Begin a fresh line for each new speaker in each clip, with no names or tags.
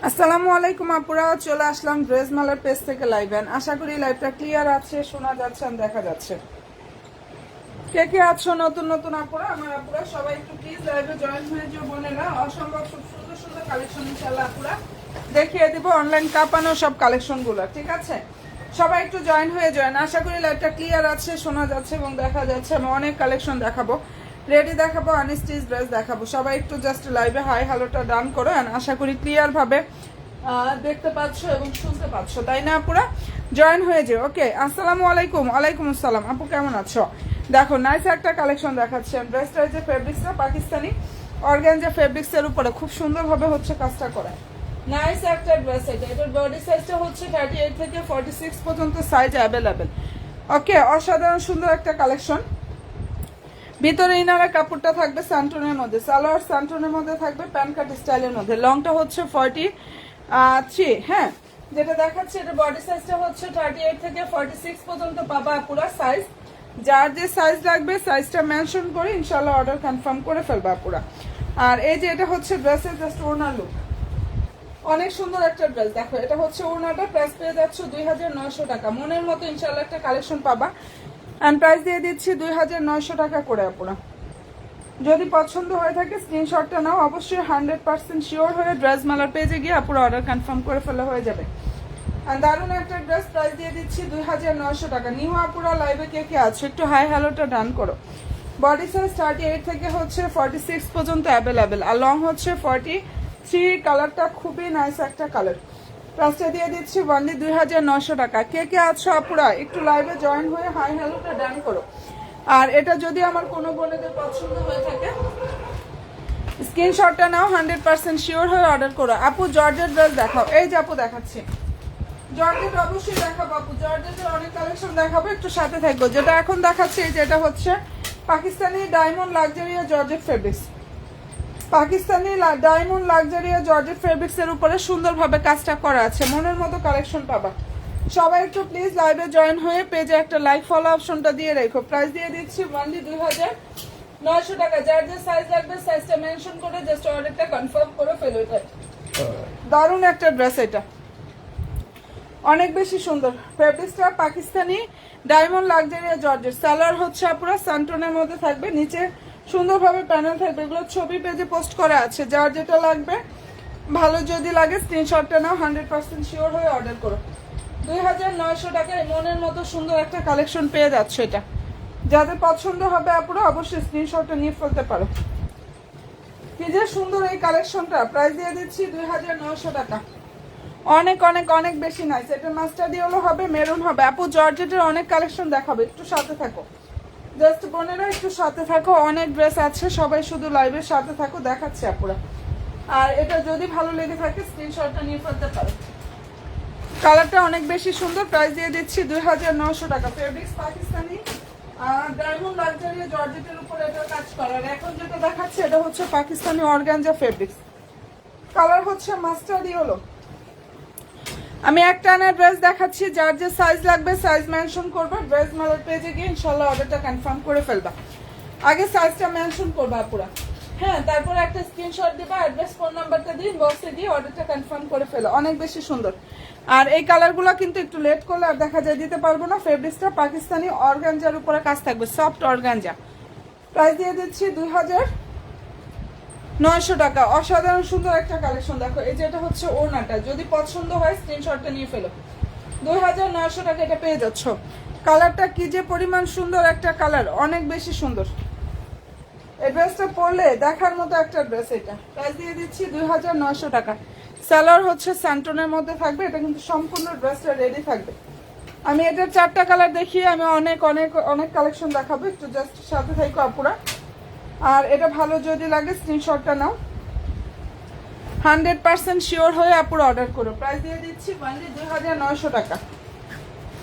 আসসালামু আলাইকুম আপুরা, চলে আসলাম ড্রেস মালার পেজ থেকে লাইভে। আশা করি লাইভটা ক্লিয়ার আছে, শোনা যাচ্ছে আর দেখা যাচ্ছে। কে কে আছো নতুন নতুন আপুরা, আমার আপুরা সবাই একটু প্লিজ লাইভে জয়েন হয়ে যাও বোনেরা। অসম্ভব সুন্দর সুন্দর কালেকশন ইনশাআল্লাহ আপুরা দেখিয়ে দিব, অনলাইন কাপানো সব কালেকশনগুলো, ঠিক আছে? সবাই একটু জয়েন হয়ে জয়েন। আশা করি লাইভটা ক্লিয়ার আছে, শোনা যাচ্ছে এবং দেখা যাচ্ছে। আমি অনেক কালেকশন দেখাবো, রেডি দেখাবো, আনস্টিচ ড্রেস দেখাবো। সবাই একটু জাস্ট লাইভে হাই হ্যালোটা ডান করো। আশা করি ক্লিয়ার ভাবে দেখতে পাচ্ছ এবং শুনতে পাচ্ছ, তাই না আপুরা? জয়েন হয়ে যাও। ওকে, আসসালামু আলাইকুম। ওয়ালাইকুম আসসালাম। আপু কেমন আছো? দেখো নাইস একটা কালেকশন দেখাচ্ছি। ড্রেসটা যে ফেব্রিক্সটা পাকিস্তানি অর্গানজা ফেব্রিক্সের উপরে খুব সুন্দরভাবে হচ্ছে কাজটা করে। নাইস একটা ড্রেস এটা। এটার বডি সাইজটা হচ্ছে 38 থেকে 46 পর্যন্ত সাইজ অ্যাভেলেবেল। ওকে, অসাধারণ সুন্দর একটা কালেকশন। ভিতরে ইনারের কাপড়টা থাকবে স্যান্টনের মধ্যে, সালোয়ার স্যান্টনের মধ্যে থাকবে, প্যান্ট কাট স্টাইলের মধ্যে। লংটা হচ্ছে 43। হ্যাঁ, যেটা দেখাচ্ছে এটা বডি সাইজটা হচ্ছে 38 থেকে 46 পর্যন্ত পাবা পুরা সাইজ। যার যে সাইজ লাগবে সাইজটা মেনশন করে ইনশাল্লাহ অর্ডার কনফার্ম করে ফেলবা পুরা। আর এই যে এটা হচ্ছে ড্রেসের জাস্ট ওড়না লুক, অনেক সুন্দর একটা ড্রেস। দেখো এটা হচ্ছে ওড়নাটা, প্রাইস পেয়ে যাচ্ছে 2900 টাকা। মনের মতো ইনশাল্লাহ একটা কালেকশন পাবা। অ্যান্ড প্রাইস দিয়ে দিচ্ছি 2900 টাকা করে আপুরা। যদি পছন্দ হয়ে থাকে স্ক্রিনশটটা নাও, অবশ্যই 100% শিওর হয়ে ড্রেস মালার পেজে গিয়ে আপুরা অর্ডার কনফার্ম করে ফেলা হয়ে যাবে। আর দারুণ একটা ড্রেস, প্রাইস দিয়ে দিচ্ছি 2900 টাকা। নিউ আপুরা লাইভে কে কে আছে একটু হাই হ্যালোটা ডান করো। বডি সাইজ 38 থেকে হচ্ছে 46 পর্যন্ত অ্যাভেলেবেল, আর লং হচ্ছে 43। কালারটা খুবই নাইস একটা কালার। প্রাইসটা দিয়ে দিচ্ছি ওনলি 2900 টাকা। কে কে আছো আপুরা একটু লাইভে জয়েন হয়ে হাই হ্যালোটা ডান করো। আর এটা যদি আমার কোনো বোনেদের পছন্দ হয়ে থাকে স্ক্রিনশটটা নাও, 100% শিওর হয়ে অর্ডার করো। আপু জর্জেট ড্রেস দেখাও। এই যে আপু দেখাচ্ছি জর্জেট, অবশ্যই দেখাবো আপু। জর্জেটের অনেক কালেকশন দেখাবো, একটু সাথে থাকবো। যেটা এখন দেখাচ্ছি যেটা হচ্ছে Pakistani diamond Luxuria georgette fabrics. Pakistani diamond Luxuria georgette fabrics এর উপরে সুন্দরভাবে কাজটা করা আছে। মনের মতো কালেকশন পাবা। সবাই একটু প্লিজ লাইভে জয়েন হয়ে পেজে একটা লাইক ফলো অপশনটা দিয়ে রেখো। প্রাইস দিয়ে দিচ্ছি ওনলি 2900 টাকা। যার যে সাইজ লাগবে সাইজটা মেনশন করে জাস্ট অর্ডারটা কনফার্ম করে ফেলো। এটা দারুণ একটা ড্রেস, এটা অনেক বেশি সুন্দর। ফেব্রিক্সটা Pakistani diamond Luxuria georgette. Salwar হচ্ছে পুরো সান্টনের মধ্যে থাকবে, নিচে সুন্দরভাবে প্যানেল থাকবে। এগুলো ছবি পেজে পোস্ট করা আছে। যার যেটা লাগবে ভালো যদি লাগে স্ক্রিনশটটা নাও, 100% শিওর হয়ে অর্ডার করো। 2900 টাকায় মনের মতো সুন্দর একটা কালেকশন পেয়ে যাচ্ছে। এটা যাদের পছন্দ হবে আপুরা অবশ্যই স্ক্রিনশটটা নিয়ে ফেলতে পারো। কি যে সুন্দর এই কালেকশনটা, প্রাইস দিয়ে দিচ্ছি 2900 টাকা। অনেক অনেক অনেক বেশি নাইস। এটা মাস্টার ডিওলো হবে, মেরুন হবে। আপু জর্জেটের অনেক কালেকশন দেখাবে, একটু সাথে থাকো। জাস্ট বোনেরা একটু সাথে থাকো, অনেক ড্রেস আছে, সবাই শুধু লাইভের সাথে থাকো, দেখাচ্ছে আপুরা। আর এটা যদি ভালো লেগে থাকে স্ক্রিনশটটা নিয়ে ফেলতে পারো। কালারটা অনেক বেশি সুন্দর, প্রাইস দিয়ে দিচ্ছি 2900 টাকা। ফেব্রিক্স পাকিস্তানি ডায়মন্ড লাক্সারিয়া জর্জেটের উপরে এটা কাজ করার। এখন যেটা দেখাচ্ছে এটা হচ্ছে পাকিস্তানি অর্গানজা ফেব্রিক্স। কালার হচ্ছে মাস্টার্ড ইয়েলো। আমি একটা আনা ড্রেস দেখাচ্ছি, যার যে সাইজ লাগবে সাইজ মেনশন করবে। ড্রেস মালার পেজে গিয়ে ইনশাল্লাহ অর্ডারটা কনফার্ম করে ফেলবা। আগে সাইজটা মেনশন করবা পুরা, হ্যাঁ, তারপরে একটা স্ক্রিনশট দিবা, অ্যাড্রেস ফোন নাম্বারটা দিয়ে বক্সে দিয়ে অর্ডারটা কনফার্ম করে ফেলো। অনেক বেশি সুন্দর। আর এই কালারগুলো কিন্তু একটু লেট করলে আর দেখা যায় দিতে পারবো না। ফেব্রিক্সটা পাকিস্তানি অর্গানজার উপরে কাজ থাকবে, সফট অর্গানজা। প্রাইস দিয়ে দিচ্ছি 2900 টাকা। অসাধারণ সুন্দর একটা কালেকশন। দেখো এই যেটা হচ্ছে ওড়নাটা, যদি পছন্দ হয় স্ক্রিনশটটা নিয়ে ফেলো। 2900 টাকা এটা পেয়ে যাচ্ছ। কালারটা কি যে পরিমাণ সুন্দর একটা কালার, অনেক বেশি সুন্দর। এই ড্রেসটা পরলে দেখার মতো একটা ড্রেস। এটা প্রাইস দিয়ে দিচ্ছি 2900 টাকা। সালোয়ার হচ্ছে স্যান্টনের মধ্যে থাকবে। এটা কিন্তু সম্পূর্ণ ড্রেসটা রেডি থাকবে। আমি এটার 4টা কালার দেখিয়ে আমি অনেক অনেক অনেক কালেকশন দেখাবো, একটু জাস্ট সাথে থাকো আপুরা। আর এটা ভালো যদি লাগে স্ক্রিনশটটা নাও, 100% শিওর হয়ে আপুরা অর্ডার করো। প্রাইস দিয়ে দিচ্ছি ওনলি 2900 টাকা।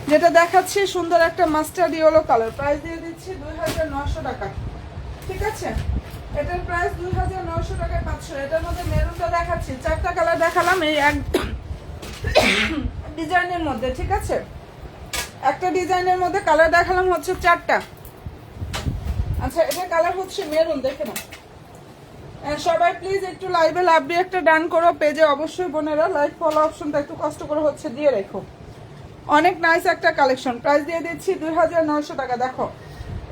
যেটা দেখাচ্ছি সুন্দর একটা মাস্টার্ড ইয়েলো কালার, প্রাইস দিয়ে দিচ্ছি 2900 টাকা। ঠিক আছে, এটার প্রাইস 2900 টাকায় 500। এটার মধ্যে মেরুনটা দেখাচ্ছি, 4টা কালার দেখালাম এই এক ডিজাইনের মধ্যে। ঠিক আছে, একটা ডিজাইনের মধ্যে কালার দেখালাম হচ্ছে 4টা। আচ্ছা, এটা কালার হচ্ছে মেরুন, দেখে নাও। সবাই প্লিজ একটু লাইভে লাভ দিয়ে একটা ডান করো, পেজে অবশ্যই বোনেরা লাইক ফলো অপশনটা একটু কষ্ট করে হচ্ছে দিয়ে রেখো। অনেক নাইস একটা কালেকশন, প্রাইস দিয়ে দিচ্ছি 2900 টাকা। দেখো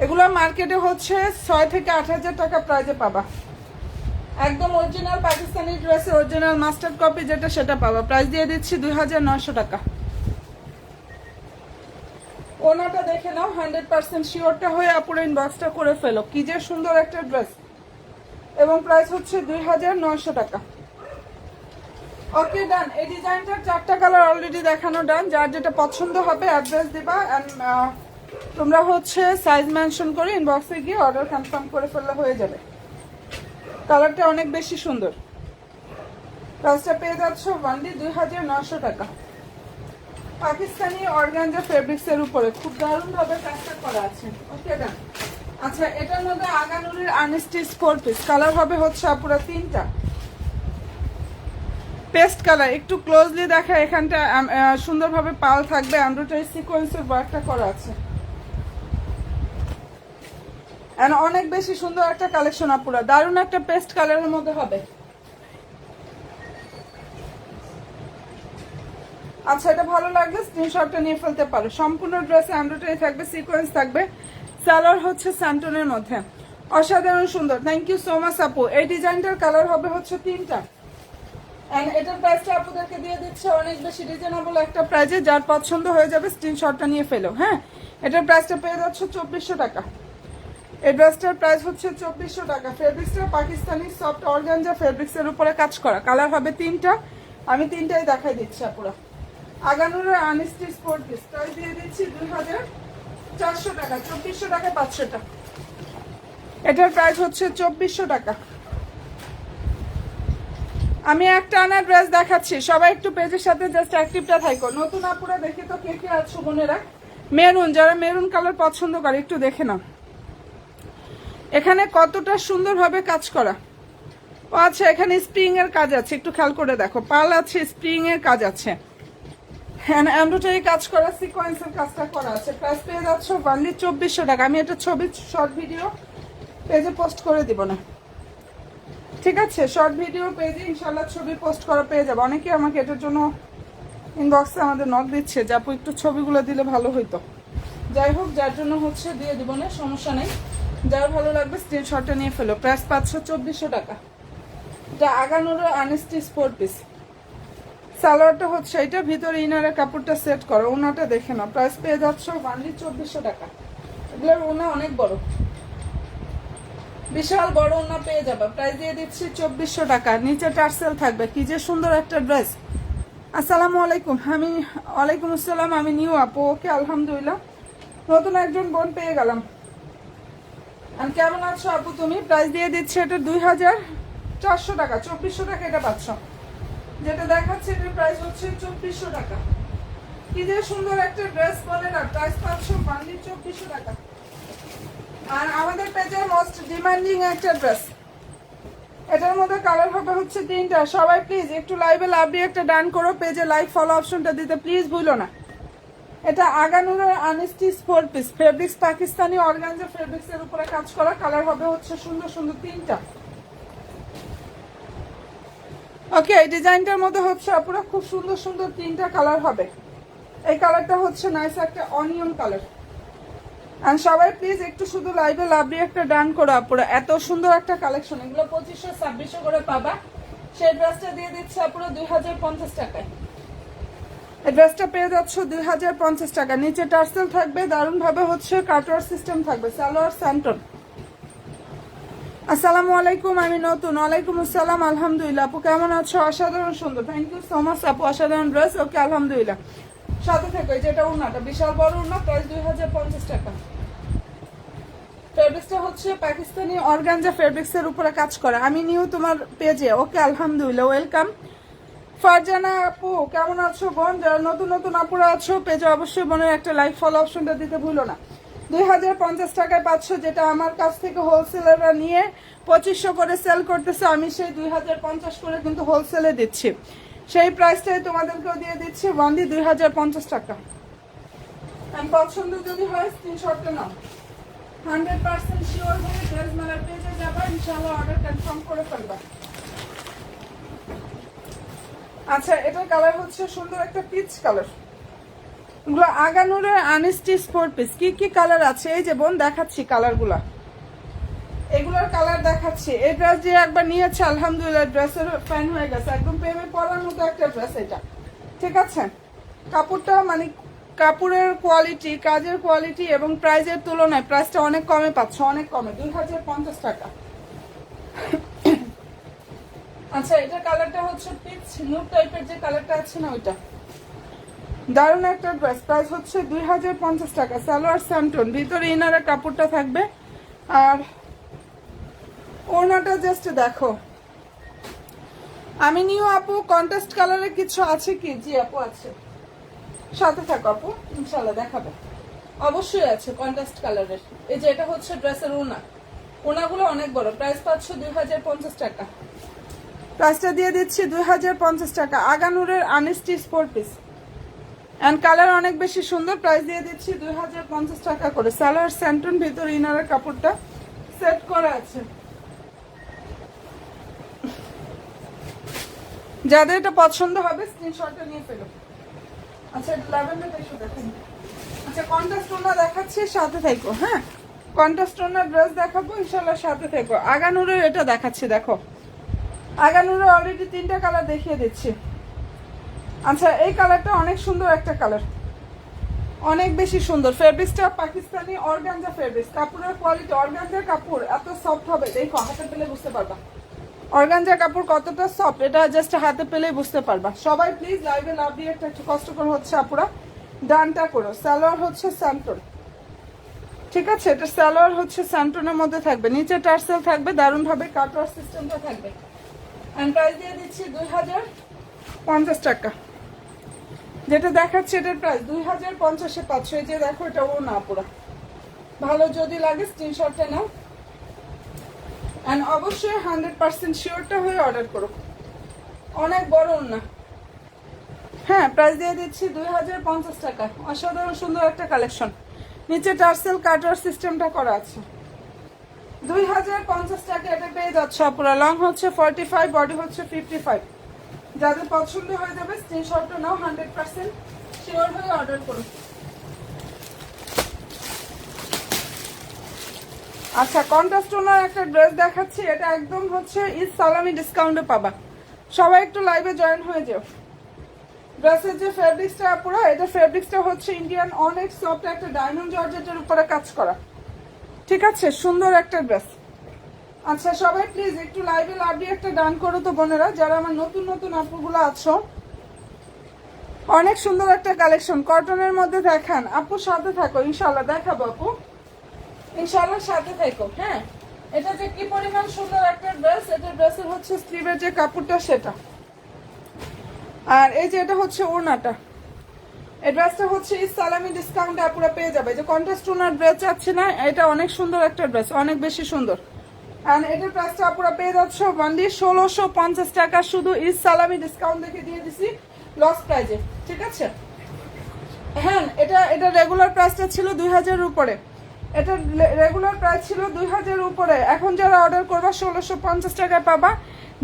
এগুলো মার্কেটে হচ্ছে 6 থেকে 8000 টাকা প্রাইজে পাবা। একদম অরিজিনাল পাকিস্তানি ড্রেসের অরিজিনাল মাস্টার্ড কপি যেটা সেটা পাবা, প্রাইস দিয়ে দিচ্ছি 2900 টাকা। ওনাটা দেখে নাও, 100% শিওরটা হয়ে আপুরে ইনবক্সটা করে ফেলো। কি যে সুন্দর একটা ড্রেস, এবং প্রাইস হচ্ছে 2900 টাকা। ওকে ডান। এই ডিজাইনটার 4টা কালার অলরেডি দেখানো ডান। যার যেটা পছন্দ হবে অ্যাড্রেস দিবা, তোমরা হচ্ছে সাইজ মেনশন করে ইনবক্সে গিয়ে অর্ডার কনফার্ম করে ফেললে হয়ে যাবে। কালারটা অনেক বেশি সুন্দর। প্রাইসটা পেয়ে যাচ্ছ ওয়ানলি 2900 টাকা। পাকিস্তানি অর্গানজা ফেব্রিক্সের উপরে খুব দারুণ ভাবে কাজটা করা আছে। ওকে ডান। আচ্ছা, এটার মধ্যে আগানুরের আনস্টিচ 4 পিস কালার হবে হচ্ছে পুরো 3টা। পেস্ট কালার একটু ক্লোজলি দেখা, এখানটা সুন্দরভাবে পাল থাকবে, এমব্রয়ডারি সিকোয়েন্সের ওয়ার্কটা করা আছে। এন্ড অনেক বেশি সুন্দর একটা কালেকশন আপুরা, দারুণ একটা পেস্ট কালারের মধ্যে হবে। আচ্ছা, এটা ভালো লাগলে স্ক্রিনশটটা নিয়ে ফেলতে পারো। সম্পূর্ণ ড্রেসে এমব্রয়ডারি থাকবে, সিকোয়েন্স থাকবে, সালোয়ার হচ্ছে স্যান্টনের মধ্যে। অসাধারণ সুন্দর। থ্যাংক ইউ সো মাচ আপু। এই ডিজাইনটার কালার হবে হচ্ছে 3টা। এন্ড এটার প্রাইসটা আপনাদেরকে দিয়ে দিচ্ছে অনেক বেশি রিজনেবল একটা প্রাইজে। যার পছন্দ হয়ে যাবে স্ক্রিনশটটা নিয়ে ফেলো। হ্যাঁ, এটার প্রাইসটা পেয়ে যাচ্ছে 2400 টাকা। এই ড্রেসটার প্রাইস হচ্ছে 2400 টাকা। ফেব্রিক্সটা পাকিস্তানি সফট অর্গানজা ফেব্রিক্সের উপরে কাজ করা। কালার হবে 3টা, আমি 3টাই দেখাই দিচ্ছি আপুরা। আগানুরের আনস্টিচ 4 পিস প্রাইস দিয়ে দিচ্ছি 2400 টাকা। 2400 টাকা 500টা। এটার প্রাইস হচ্ছে 2400 টাকা। আমি একটা আনা ড্রেস দেখাচ্ছি, সবাই একটু পেজের সাথে জাস্ট অ্যাক্টিভটা থাকো। নতুন আপুরা দেখি তো কে কে আছো বোনেরা। মেরুন, যারা মেরুন কালার পছন্দ করে একটু দেখে নাও এখানে কতটা সুন্দরভাবে কাজ করা। ও আচ্ছা, এখানে স্প্রিং এর কাজ আছে, একটু খেয়াল করে দেখো। পাল আছে, স্প্রিং এর কাজ আছে, হ্যাঁ এমব্রয়ডারি কাজ করা, সিকোয়েন্সের কাজটা করা আছে। প্রাইস পেয়ে যাচ্ছ অনলি 2400 টাকা। আমি এটা ছবি শর্ট ভিডিও পেজে পোস্ট করে দিব না, ঠিক আছে? শর্ট ভিডিও পেজে ইনশাল্লাহ ছবি পোস্ট করা পেয়ে যাবে। অনেকে আমাকে এটার জন্য ইনবক্সে আমাদের নক দিচ্ছে যে আপু একটু ছবিগুলো দিলে ভালো হইতো। যাই হোক, যার জন্য হচ্ছে দিয়ে দিব না, সমস্যা নেই। যার ভালো লাগবে স্ক্রিনশটটা নিয়ে ফেলো। প্রাইস পাচ্ছ 2400 টাকা। এটা আগানোর আনস্টিচ 4 পিস। সালোয়ারটা হচ্ছে এটা, ভিতরে ইনারের কাপড়টা সেট করো। ওনাটা দেখে নাও। প্রাইস পেয়ে যাচ্ছ অনলি 2400 টাকা। এগুলোর ওনা অনেক বড়, বিশাল বড় ওনা পেয়ে যাবে। প্রাইস দিয়ে দিচ্ছি 2400 টাকা। নিচে টার্সেল থাকবে। কি যে সুন্দর একটা ড্রেস। আসসালামু আলাইকুম। ওয়ালাইকুম আসসালাম। আমি নিউ আপু। ওকে, আলহামদুলিল্লাহ, নতুন একজন বোন পেয়ে গেলাম। আর কেমন আছো আপু তুমি? প্রাইস দিয়ে দিচ্ছে এটা 2400 টাকা। 2400 টাকা এটা পাচ্ছ। যেটা দেখাচ্ছে এটার প্রাইস হচ্ছে 2400 টাকা। কি যে সুন্দর একটা ড্রেস বলে না, প্রাইস পাচ্ছ অনলি 2400 টাকা। আর আমাদের পেজের মোস্ট ডিমান্ডিং একটা ড্রেস। এটার মধ্যে কালার হবে হচ্ছে 3টা। সবাই প্লিজ একটু লাইভে লাভ দিয়ে একটা ডান করো, পেজে লাইক ফলো অপশনটা দিতে প্লিজ ভুলো না। এটা আগানুরের unstitch 4 piece fabrics, Pakistani organza fabrics এর উপরে কাজ করা। কালার হবে হচ্ছে সুন্দর সুন্দর 3টা। ওকে, এই ডিজাইনটার মধ্যে হচ্ছে আপুরা খুব সুন্দর সুন্দর 3টা কালার হবে। এই কালারটা হচ্ছে নাইস একটা অনিয়ন কালার। আর সবাই প্লিজ একটু শুধু লাইভে লাভ দিয়ে একটা ডান করো আপুরা। এত সুন্দর একটা কালেকশন, এগুলো 2500-2600 করে পাবা। সেই ড্রেসটা দিয়ে দিচ্ছে আপুরা 2050 টাকায়। এই ড্রেসটা পেয়ে যাচ্ছ 2050 টাকা। নিচে টার্সেল থাকবে, দারুণ ভাবে হচ্ছে কাটওয়ার সিস্টেম থাকবে, সালোয়ার স্যান্টন। আসসালামু আলাইকুম, আমি নতুন। ওয়ালাইকুম আসসালাম, আলহামদুলিল্লাহ। আপু কেমন আছো? অসাধারণ সুন্দর, থ্যাংক ইউ সো মাচ আপু। অসাধারণ ড্রেস। ওকে, আলহামদুলিল্লাহ। সাথে থেকে যেটা উন্নাটা বিশাল বড় উন্না, প্রাইস 2050 টাকা। ফেব্রিক্সটা হচ্ছে পাকিস্তানি অর্গানজা ফেব্রিক্স এর উপরে কাজ করা। আমি নিউ তোমার পেজে। ওকে, আলহামদুলিল্লাহ, ওয়েলকাম। ফারজানা আপু কেমন আছো বোন? যারা নতুন নতুন আপুরা আছো পেজে অবশ্যই বোনের একটা লাইক ফলো অপশনটা দিতে ভুলো না। 2050 টাকায় পাচ্ছ, যেটা আমার কাছ থেকে হোলসেলাররা নিয়ে 2500 করে সেল করতেছে। আমি সেই 2050 করে কিন্তু হোলসেলে দিচ্ছি। সেই প্রাইসটাই তোমাদেরকেও দিয়ে দিচ্ছি ওয়ানলি 2050 টাকা। পছন্দ যদি হয় স্ক্রিনশটটা নাও। 100% শিওর হয়ে ড্রেস মেলার পেজে যাবা, ইনশাআল্লাহ অর্ডার কনফার্ম করে ফেলবা। আচ্ছা, এটার কালার হচ্ছে সুন্দর একটা পিচ কালার। এগুলো আগানুরের আনেস্টি স্পোর্ট পিস। কি কি কালার আছে এই যে বোন দেখাচ্ছি কালারগুলা, এগুলোর কালার দেখাচ্ছি। এই ড্রেস যে একবার নিয়েছে আলহামদুলিল্লাহ ড্রেসের ফ্যান হয়ে গেছে, একদম প্রেমে পড়ার মতো একটা ড্রেস এটা। ঠিক আছে, কাপড়টা মানে কাপড়ের কোয়ালিটি, কাজের কোয়ালিটি এবং প্রাইজের তুলনায় প্রাইসটা অনেক কমে পাচ্ছ, অনেক কমে, 2050 টাকা। আচ্ছা, এটা কালারটা হচ্ছে পিচ নুড টাইপের যে কালারটা আছে না ওইটা, দারুণ একটা ড্রেস। প্রাইস হচ্ছে 2050 টাকা। সালোয়ার স্যান্টন, ভিতরে ইনারের কাপড়টা থাকবে। আর ওড়নাটা জাস্ট দেখো। আমি নিউ আপু কন্ট্রাস্ট কালারের কিছু আছে কি? জি আপু আছে, সাথে থাকো আপু, ইনশাল্লাহ দেখাবো। অবশ্যই আছে কন্ট্রাস্ট কালারের। এই যে এটা হচ্ছে ড্রেসের ওড়না, ওড়নাগুলো অনেক বড়। প্রাইস পাচ্ছ 2050 টাকা। প্রাইসটা দিয়ে দিচ্ছি 2050 টাকা। আগানুরের আনেস্টি স্পোর্ট পিস অ্যান্ড কালার অনেক বেশি সুন্দর। প্রাইস দিয়ে দিচ্ছি 2050 টাকা করে। সালোয়ার স্যান্টন, ভিতর ইনারের কাপড়টা সেট করা আছে। যাদের এটা পছন্দ হবে স্ক্রিনশটটা নিয়ে ফেলো। আচ্ছা, ল্যাভেন্ডারটা একটু দেখেন। আচ্ছা, কন্ট্রাস্ট ওড়না দেখাচ্ছি, সাথে থাকো। হ্যাঁ, কন্ট্রাস্ট ওড়নার ড্রেস দেখাবো ইনশাল্লাহ, সাথে থাকো। আগানুরের এটা দেখাচ্ছি, দেখো আগানুরের অলরেডি 3টা কালার দেখিয়ে দিচ্ছি। আচ্ছা, এই কালারটা অনেক সুন্দর একটা কালার, অনেক বেশি সুন্দর। ফেব্রিক্সটা পাকিস্তানি অর্গানজা ফেব্রিক্স। কাপড়ের কোয়ালিটি, অর্গানজার কাপড় এত সফট হবে, দেখো হাতে পেলে বুঝতে পারবা অর্গানজার কাপড় কতটা সফট, এটা জাস্ট হাতে পেলেই বুঝতে পারবা। সবাই প্লিজ লাইভে লাভ দিয়ে একটু কষ্ট করে হচ্ছে আপুরা ডানটা করো। সালোয়ার হচ্ছে স্যান্টন, ঠিক আছে, এটা সালোয়ার হচ্ছে স্যান্টনের মধ্যে থাকবে, নিচে টার্সেল থাকবে, দারুণ ভাবে কাটওয়ার সিস্টেমটা থাকবে। এন্ড প্রাইস দিয়ে দিচ্ছি 2050 টাকা। যেটা দেখাচ্ছে এটার প্রাইস 2050-এ পাচ্ছ। এই যে দেখো, এটা ও না পুরা ভালো, যদি লাগে স্ক্রিনশটটা নাও। এন্ড অবশ্যই 100% শিওরটা হয়ে অর্ডার করো। অনেক বড় না। হ্যাঁ, প্রাইস দিয়ে দিচ্ছি 2050 টাকা। অসাধারণ সুন্দর একটা কালেকশন, নিচে টার্সেল কাটওয়ার সিস্টেমটা করা আছে। 2050 টাকা এটা পেয়ে যাচ্ছ পুরো। লং হচ্ছে 45, বডি হচ্ছে 55। যাদের পছন্দ হয়ে যাবে স্ক্রিনশটটা নাও, 100% শিওর হয়ে অর্ডার করো। আচ্ছা, কন্ট্রাস্ট ওনার একটা ড্রেস দেখাচ্ছি, এটা একদম হচ্ছে ঈদ সালামি ডিসকাউন্টে পাবা। সবাই একটু লাইভে জয়েন হয়ে যাও। ড্রেসের যে ফেব্রিক্সটা পুরো, এটা ফেব্রিক্সটা হচ্ছে ইন্ডিয়ান, অনেক সফট একটা ডায়মন্ড জর্জেটের উপরে কাজ করা। ঠিক আছে, সুন্দর একটা ড্রেস। আচ্ছা, সবাই প্লিজ একটু লাইভে লাভ দিয়ে একটা ডান করো তো বোনেরা, যারা আমার নতুন নতুন আপুগুলো আছো। অনেক সুন্দর একটা কালেকশন, কটনের মধ্যে দেখান আপু, সাথে থাকো ইনশাল্লাহ দেখাবো আপু, ইনশাল্লাহ সাথে থাকো। হ্যাঁ, এটা যে কি পরিমাণ সুন্দর একটা ড্রেস। এটা ড্রেসের হচ্ছে স্লিভের যে কাপড়টা সেটা, আর এই যে এটা হচ্ছে ওড়নাটা। এই ড্রেসটা হচ্ছে এই সালামি ডিসকাউন্টে আপুরা পেয়ে যাবে। যে কন্ট্রাস্ট ওনার ড্রেস আছে না, এটা অনেক সুন্দর একটা ড্রেস, অনেক বেশি সুন্দর। আর এটার প্রাইসটা আপুরা পেয়ে যাচ্ছ ওনলি 1650 টাকা। শুধু ঈদ সালামি ডিসকাউন্ট দেখে দিয়ে দিছি লস প্রাইজে, ঠিক আছে। হ্যাঁ, এটা রেগুলার প্রাইসটা ছিল 2000-এর উপরে। এটা রেগুলার প্রাইস ছিল 2000-এর উপরে। এখন যারা অর্ডার করবা 1650 টাকায় পাবা।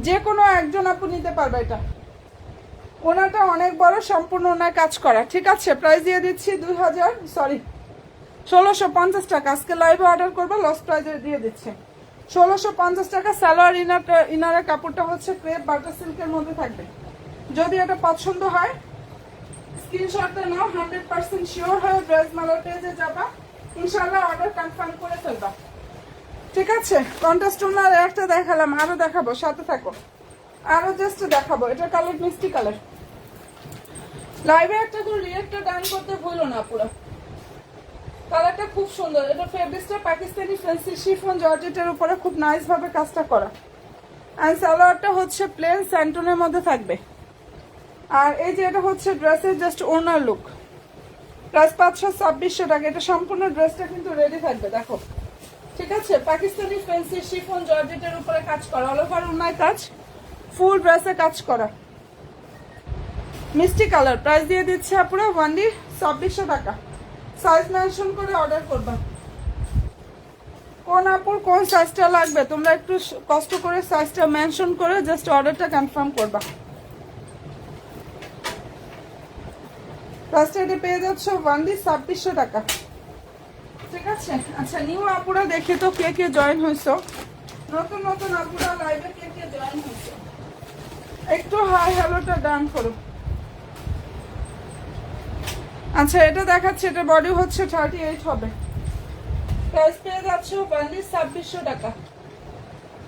যে কোনো একজন আপু নিতে পারবে এটা। ওনাটা অনেক বড়, সম্পূর্ণ ওনার কাজ করা, ঠিক আছে। প্রাইস দিয়ে দিচ্ছি 1650 টাকা। আজকে লাইভে অর্ডার করবো লস প্রাইজে দিয়ে দিচ্ছে 1650 টাকা। সালোয়ার ইনারের কাপড়টা হচ্ছে ক্রেপ বাটার সিল্কের মধ্যে থাকবে। যদি এটা পছন্দ হয় স্ক্রিনশটটা নাও, 100% শিওর হয়ে ড্রেস মালার পেজে যাবা, ইনশাআল্লাহ অর্ডার কনফার্ম করে ফেলবা, ঠিক আছে। কন্ট্রাস্ট ওনার একটা দেখালাম, আরো দেখাবো, সাথে থাকো। আরো জাস্ট দেখাবো। এটা কালার মিষ্টি কালার। লাইভে একটা তো রিয়েক্টটা ডান করতে ভুলো না পুরো। কালারটা খুব সুন্দর। এটা ফেব্রিক্সটা পাকিস্তানি ফ্যান্সি শিফন জর্জেটের উপরে খুব নাইস ভাবে কাজটা করা। আর সালোয়ারটা হচ্ছে প্লেন স্যান্টনের মধ্যে থাকবে। আর এই যে এটা হচ্ছে ড্রেসের জাস্ট ওনার লুক। প্রাইস 526 টাকা। এটা সম্পূর্ণ ড্রেসটা কিন্তু রেডি থাকবে, দেখো, ঠিক আছে। পাকিস্তানি ফ্যান্সি শিফন জর্জেটের উপরে কাজ করা, অল ওভার ওনার কাজ, ফুল ড্রেসে কাজ করা, মিষ্টি কালার। প্রাইস দিয়ে দিচ্ছে আপুরা ওনলি 2600 টাকা। সাইজ মেনশন করে অর্ডার করবা। কোন আপুর কোন সাইজটা লাগবে তোমরা একটু কষ্ট করে সাইজটা মেনশন করে জাস্ট অর্ডারটা কনফার্ম করবা। ফার্স্ট এটা পেয়ে যাচ্ছ ওয়ানলি 2600 টাকা। ঠিক আছে, আচ্ছা নিউ আপুরা দেখে তো কে কে জয়েন হয়েছো, নতুন নতুন আপুরা লাইভে কে কে জয়েন হয়েছো একটু হাই হ্যালোটা ডান করো। আচ্ছা এটা দেখাচ্ছি, এটা বডি হচ্ছে 38 হবে, প্রাইস পেয়ে যাচ্ছ ওনলি 2600 টাকা।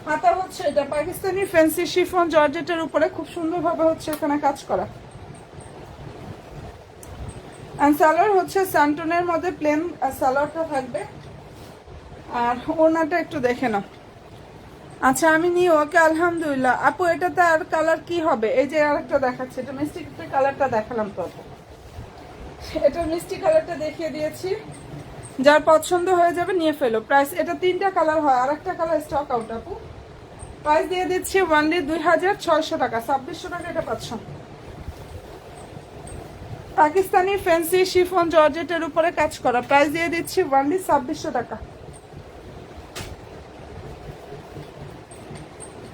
হাতা হচ্ছে এটা পাকিস্তানি ফ্যান্সি শিফন জর্জেটের উপরে খুব সুন্দরভাবে হচ্ছে এখানে কাজ করা। এন্ড সালোয়ার হচ্ছে স্যান্টনের মধ্যে প্লেন সালোয়ারটা থাকবে, আর ওড়নাটা একটু দেখে নাও। আচ্ছা আমি নিয়ে ওকে আলহামদুলিল্লাহ। আপু এটাতে আর কালার কি হবে? এই যে আরেকটা দেখাচ্ছে, এটা মিষ্টি কালারটা দেখালাম তো আপু, এটা মিষ্টি কালারটা দেখিয়ে দিয়েছি, যার পছন্দ হয়ে যাবে নিয়ে ফেলো। প্রাইস এটা 3টা কালার হয়, আর একটা কালার স্টক আউট আপু। প্রাইস দিয়ে দিচ্ছি ওনলি 2600 টাকা, 2600 টাকা এটা পাচ্ছ। পাকিস্তানি ফ্যান্সি শিফন জর্জেটের উপরে কাজ করা, প্রাইস দিয়ে দিচ্ছি ওনলি 2600 টাকা।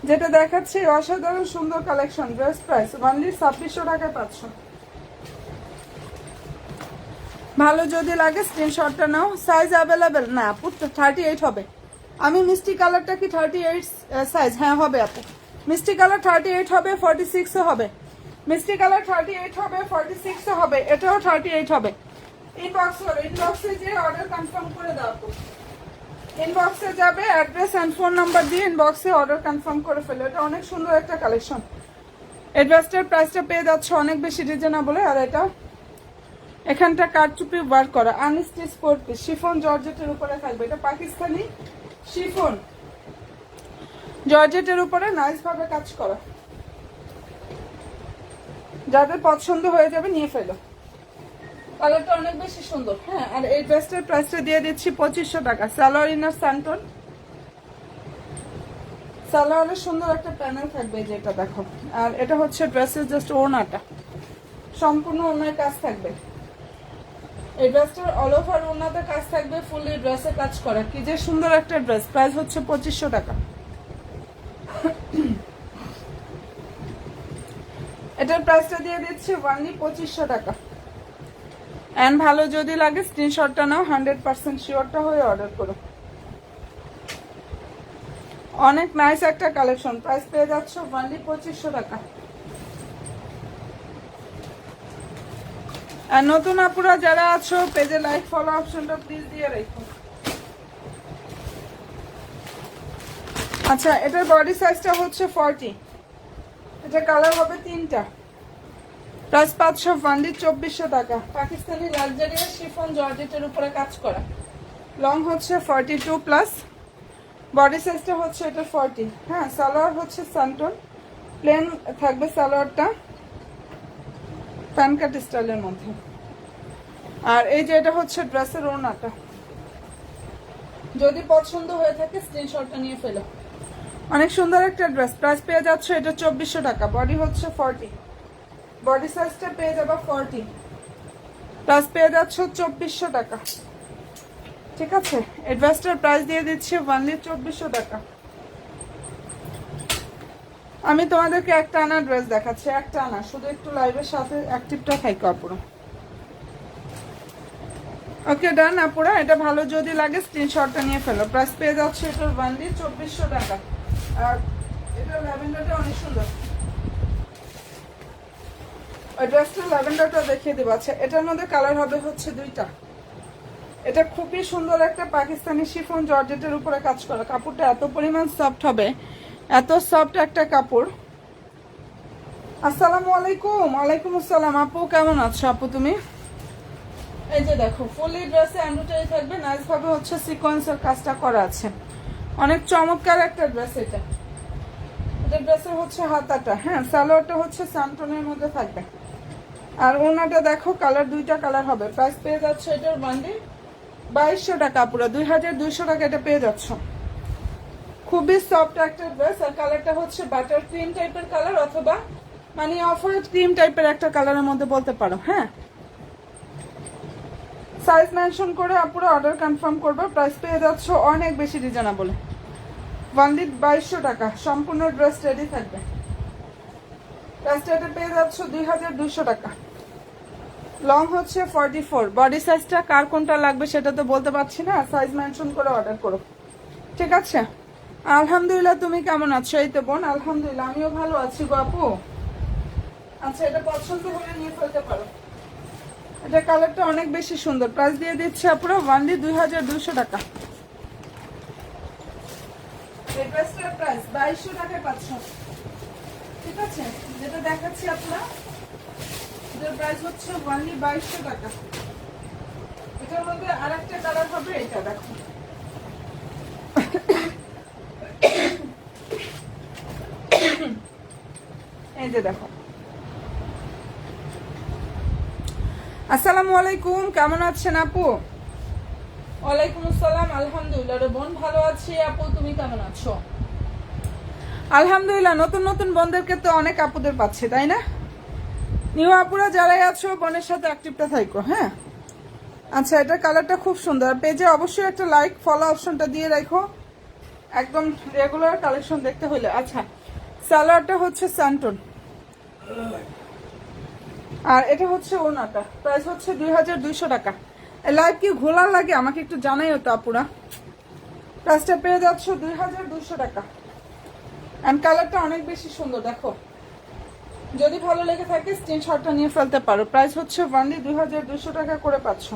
যেটা দেখাচ্ছি অসাধারণ সুন্দর কালেকশন, ড্রেস প্রাইস ওনলি 2600 টাকায় পাচ্ছ। ভালো যদি লাগে স্ক্রিনশটটা নাও। সাইজ অ্যাভেলেবেল না আপু, 38 হবে। আমি মিষ্টি কালারটা কি 38 সাইজ? হ্যাঁ হবে আপু, মিষ্টি কালার 38 হবে, 46 হবে। মিষ্টি কালার 38 হবে, 46 হবে, এটাও 38 হবে। ইনবক্সে যে অর্ডার কনফার্ম করে দাও আপু, ইনবক্সে যাবে, অ্যাড্রেস অ্যান্ড ফোন নাম্বার দিয়ে ইনবক্সে অর্ডার কনফার্ম করে ফেলো। এটা অনেক সুন্দর একটা কালেকশন। এই ড্রেসটার প্রাইসটা পেয়ে যাচ্ছে অনেক বেশি রিজনেবল। আর এটা এখানটা কারচুপি ওয়ার্ক করা আনস্টিচ 4 পিস শিফন জর্জেটের উপরে থাকবে। এটা পাকিস্তানি শিফন জর্জেটের উপরে নাইস ভাবে কাজ করা, যাদের পছন্দ হয়ে যাবে নিয়ে ফেলো। কালারটা অনেক বেশি সুন্দর। হ্যাঁ, আর এই ড্রেসটার প্রাইসটা দিয়ে দিচ্ছি 2500 টাকা। সালোয়ার ইনার স্যান্টন, সালোয়ারের সুন্দর একটা প্যানেল থাকবে যেটা দেখো। আর এটা হচ্ছে ড্রেসের জাস্ট ওড়নাটা, সম্পূর্ণ ওড়নার কাজ থাকবে। এই ড্রেসটার অল ওভার ওড়নাতে কাজ থাকবে, ফুললি ড্রেসে কাজ করা। কি যে সুন্দর একটা ড্রেস। প্রাইস হচ্ছে 2500 টাকা। এটার প্রাইসটা দিয়ে দিচ্ছি ওনলি 2500 টাকা। এন্ড ভালো যদি লাগে স্ক্রিনশটটা নাও, 100% শিওরটা হয়ে অর্ডার করো। অনেক নাইস একটা কালেকশন। প্রাইস পেয়ে যাচ্ছ ওনলি 2500 টাকা। আর নতুন আপুরা যারা আছো পেজে লাইক ফলো অপশনটা প্লিজ দিয়ে রেখো। আচ্ছা এটার বডি সাইজটা হচ্ছে 40, এটা কালার হবে 3টা। প্রাইস পাচ্ছ ওনলি 2400 টাকা। পাকিস্তানি লাক্সারিয়াস শিফন জর্জেটের উপরে কাজ করা, লং হচ্ছে 42 প্লাস, বডি সাইজটা হচ্ছে এটা 40। হ্যাঁ, সালোয়ার হচ্ছে স্যান্টন, প্লেন থাকবে সালোয়ারটা, প্যান কাট স্টাইলের মধ্যে। আর এই যে এটা হচ্ছে ড্রেসের ওড়নাটা, যদি পছন্দ হয়ে থাকে স্ক্রিনশটটা নিয়ে ফেলো। অনেক সুন্দর একটা ড্রেস। প্রাইস পেয়ে যাচ্ছে এটা 2400 টাকা। বডি হচ্ছে 40, বডি সাইজটা পেয়ে যাবা 40, প্রাইস পেয়ে যাচ্ছে 2400 টাকা। ঠিক আছে, এই ড্রেসটার প্রাইস দিয়ে দিচ্ছি ওনলি 2400 টাকা। আমি তোমাদেরকে একটা আনা ড্রেস দেখাচ্ছি, একটা আনা, শুধু একটু লাইভের সাথে অ্যাক্টিভটা থাকো আপুরা। ওকে ডান আপুরা, এটা ভালো যদি লাগে স্ক্রিনশটটা নিয়ে ফেলো। প্রাইস পেয়ে যাচ্ছে এটার ওনলি 2400 টাকা। আর এটা ল্যাভেন্ডারটা অনেক সুন্দর, ওই ড্রেসটা ল্যাভেন্ডারটা দেখিয়ে দেবো। আচ্ছা এটার মধ্যে কালার হবে হচ্ছে 2টা। এটা খুবই সুন্দর একটা পাকিস্তানি শিফন জর্জেটের উপরে কাজ করা। কাপড়টা এত পরিমাণ সফট হবে, এত সফট একটা কাপড়। আসসালামু আলাইকুম। ওয়ালাইকুম আসসালাম আপু, কেমন আছো আপু তুমি? এই যে দেখো ফুলি ড্রেসে এমব্রয়ডারি থাকবে, নাইস ভাবে হচ্ছে সিকোয়েন্সের কাজটা করা আছে। অনেক চমৎকার একটা ড্রেস এটা। এটা ড্রেসের হচ্ছে হাতাটা, হ্যাঁ সালোয়ারটা হচ্ছে স্যান্টনের মধ্যে থাকবে। আর ওনাটা দেখো কালার 2টা কালার হবে। প্রাইস পেয়ে যাচ্ছে এটার বান্ডি 2200 টাকা, পুরো 2200 টাকা এটা পেয়ে যাচ্ছ। খুবই সফট একটা ড্রেস। আর কালারটা হচ্ছে বাটার ক্রিম টাইপের কালার, অথবা মানে অফার ক্রিম টাইপের একটা কালারের মধ্যে বলতে পারো। হ্যাঁ, সাইজ মেনশন করে আপুরা অর্ডার কনফার্ম করবে। প্রাইস পেয়ে যাচ্ছ অনেক বেশি রিজনেবল, ওয়ানলি 2200 টাকা। সম্পূর্ণ ড্রেস রেডি থাকবে। প্রাইসটা এটা পেয়ে যাচ্ছ 2200 টাকা। লং হচ্ছে 44। বডি সাইজটা কার কোনটা লাগবে সেটা তো বলতে পারছি না, সাইজ মেনশন করে অর্ডার করো, ঠিক আছে? আলহামদুলিল্লাহ, তুমি কেমন আছো? এই তো বোন, আলহামদুলিল্লাহ আমিও ভালো আছি গো আপু। আচ্ছা, এটা পছন্দ হলে নিয়ে ফেলতে পারো। এটা কালারটা অনেক বেশি সুন্দর। প্রাইস দিয়ে দিচ্ছে আপুরা ওয়ানলি 2200 টাকা। এই ড্রেসটার প্রাইস 2200 টাকায় পাচ্ছ, ঠিক আছে? যেটা দেখাচ্ছি আপনারা, এটার প্রাইস হচ্ছে ওয়ানলি 2200 টাকা। এটার মধ্যে আরেকটা কালার হবে, এটা দেখো। এই যে দেখো। আসসালামু আলাইকুম, কেমন আছেন আপু? ওয়ালাইকুম আসসালাম, আলহামদুলিল্লাহ রে বোন, ভালো আছি। আপু তুমি কেমন আছো? আলহামদুলিল্লাহ। নতুন নতুন বোনদেরকে তো অনেক আপুদের পাচ্ছি, তাই না? নিউ আপুরা যারাই আছো বোনের সাথে অ্যাক্টিভটা থাকো, হ্যাঁ? আচ্ছা, এটা কালারটা খুব সুন্দর। পেজে অবশ্যই একটা লাইক ফলো অপশনটা দিয়ে রাখো, একদম রেগুলার কালেকশন দেখতে হইলে। আচ্ছা, সালোয়ারটা হচ্ছে স্যান্টন, আর এটা হচ্ছে ওনাটা। প্রাইস হচ্ছে 2200 টাকা। লাইভ কি ঘোলার লাগে আমাকে একটু জানাইও তো আপুরা। প্রাইসটা পেয়ে যাচ্ছ 2200 টাকা। অ্যান্ড কালারটা অনেক বেশি সুন্দর, দেখো। যদি ভালো লেগে থাকে স্ক্রিনশটটা নিয়ে ফেলতে পারো। প্রাইস হচ্ছে ওয়ানলি 2200 টাকা করে পাচ্ছ।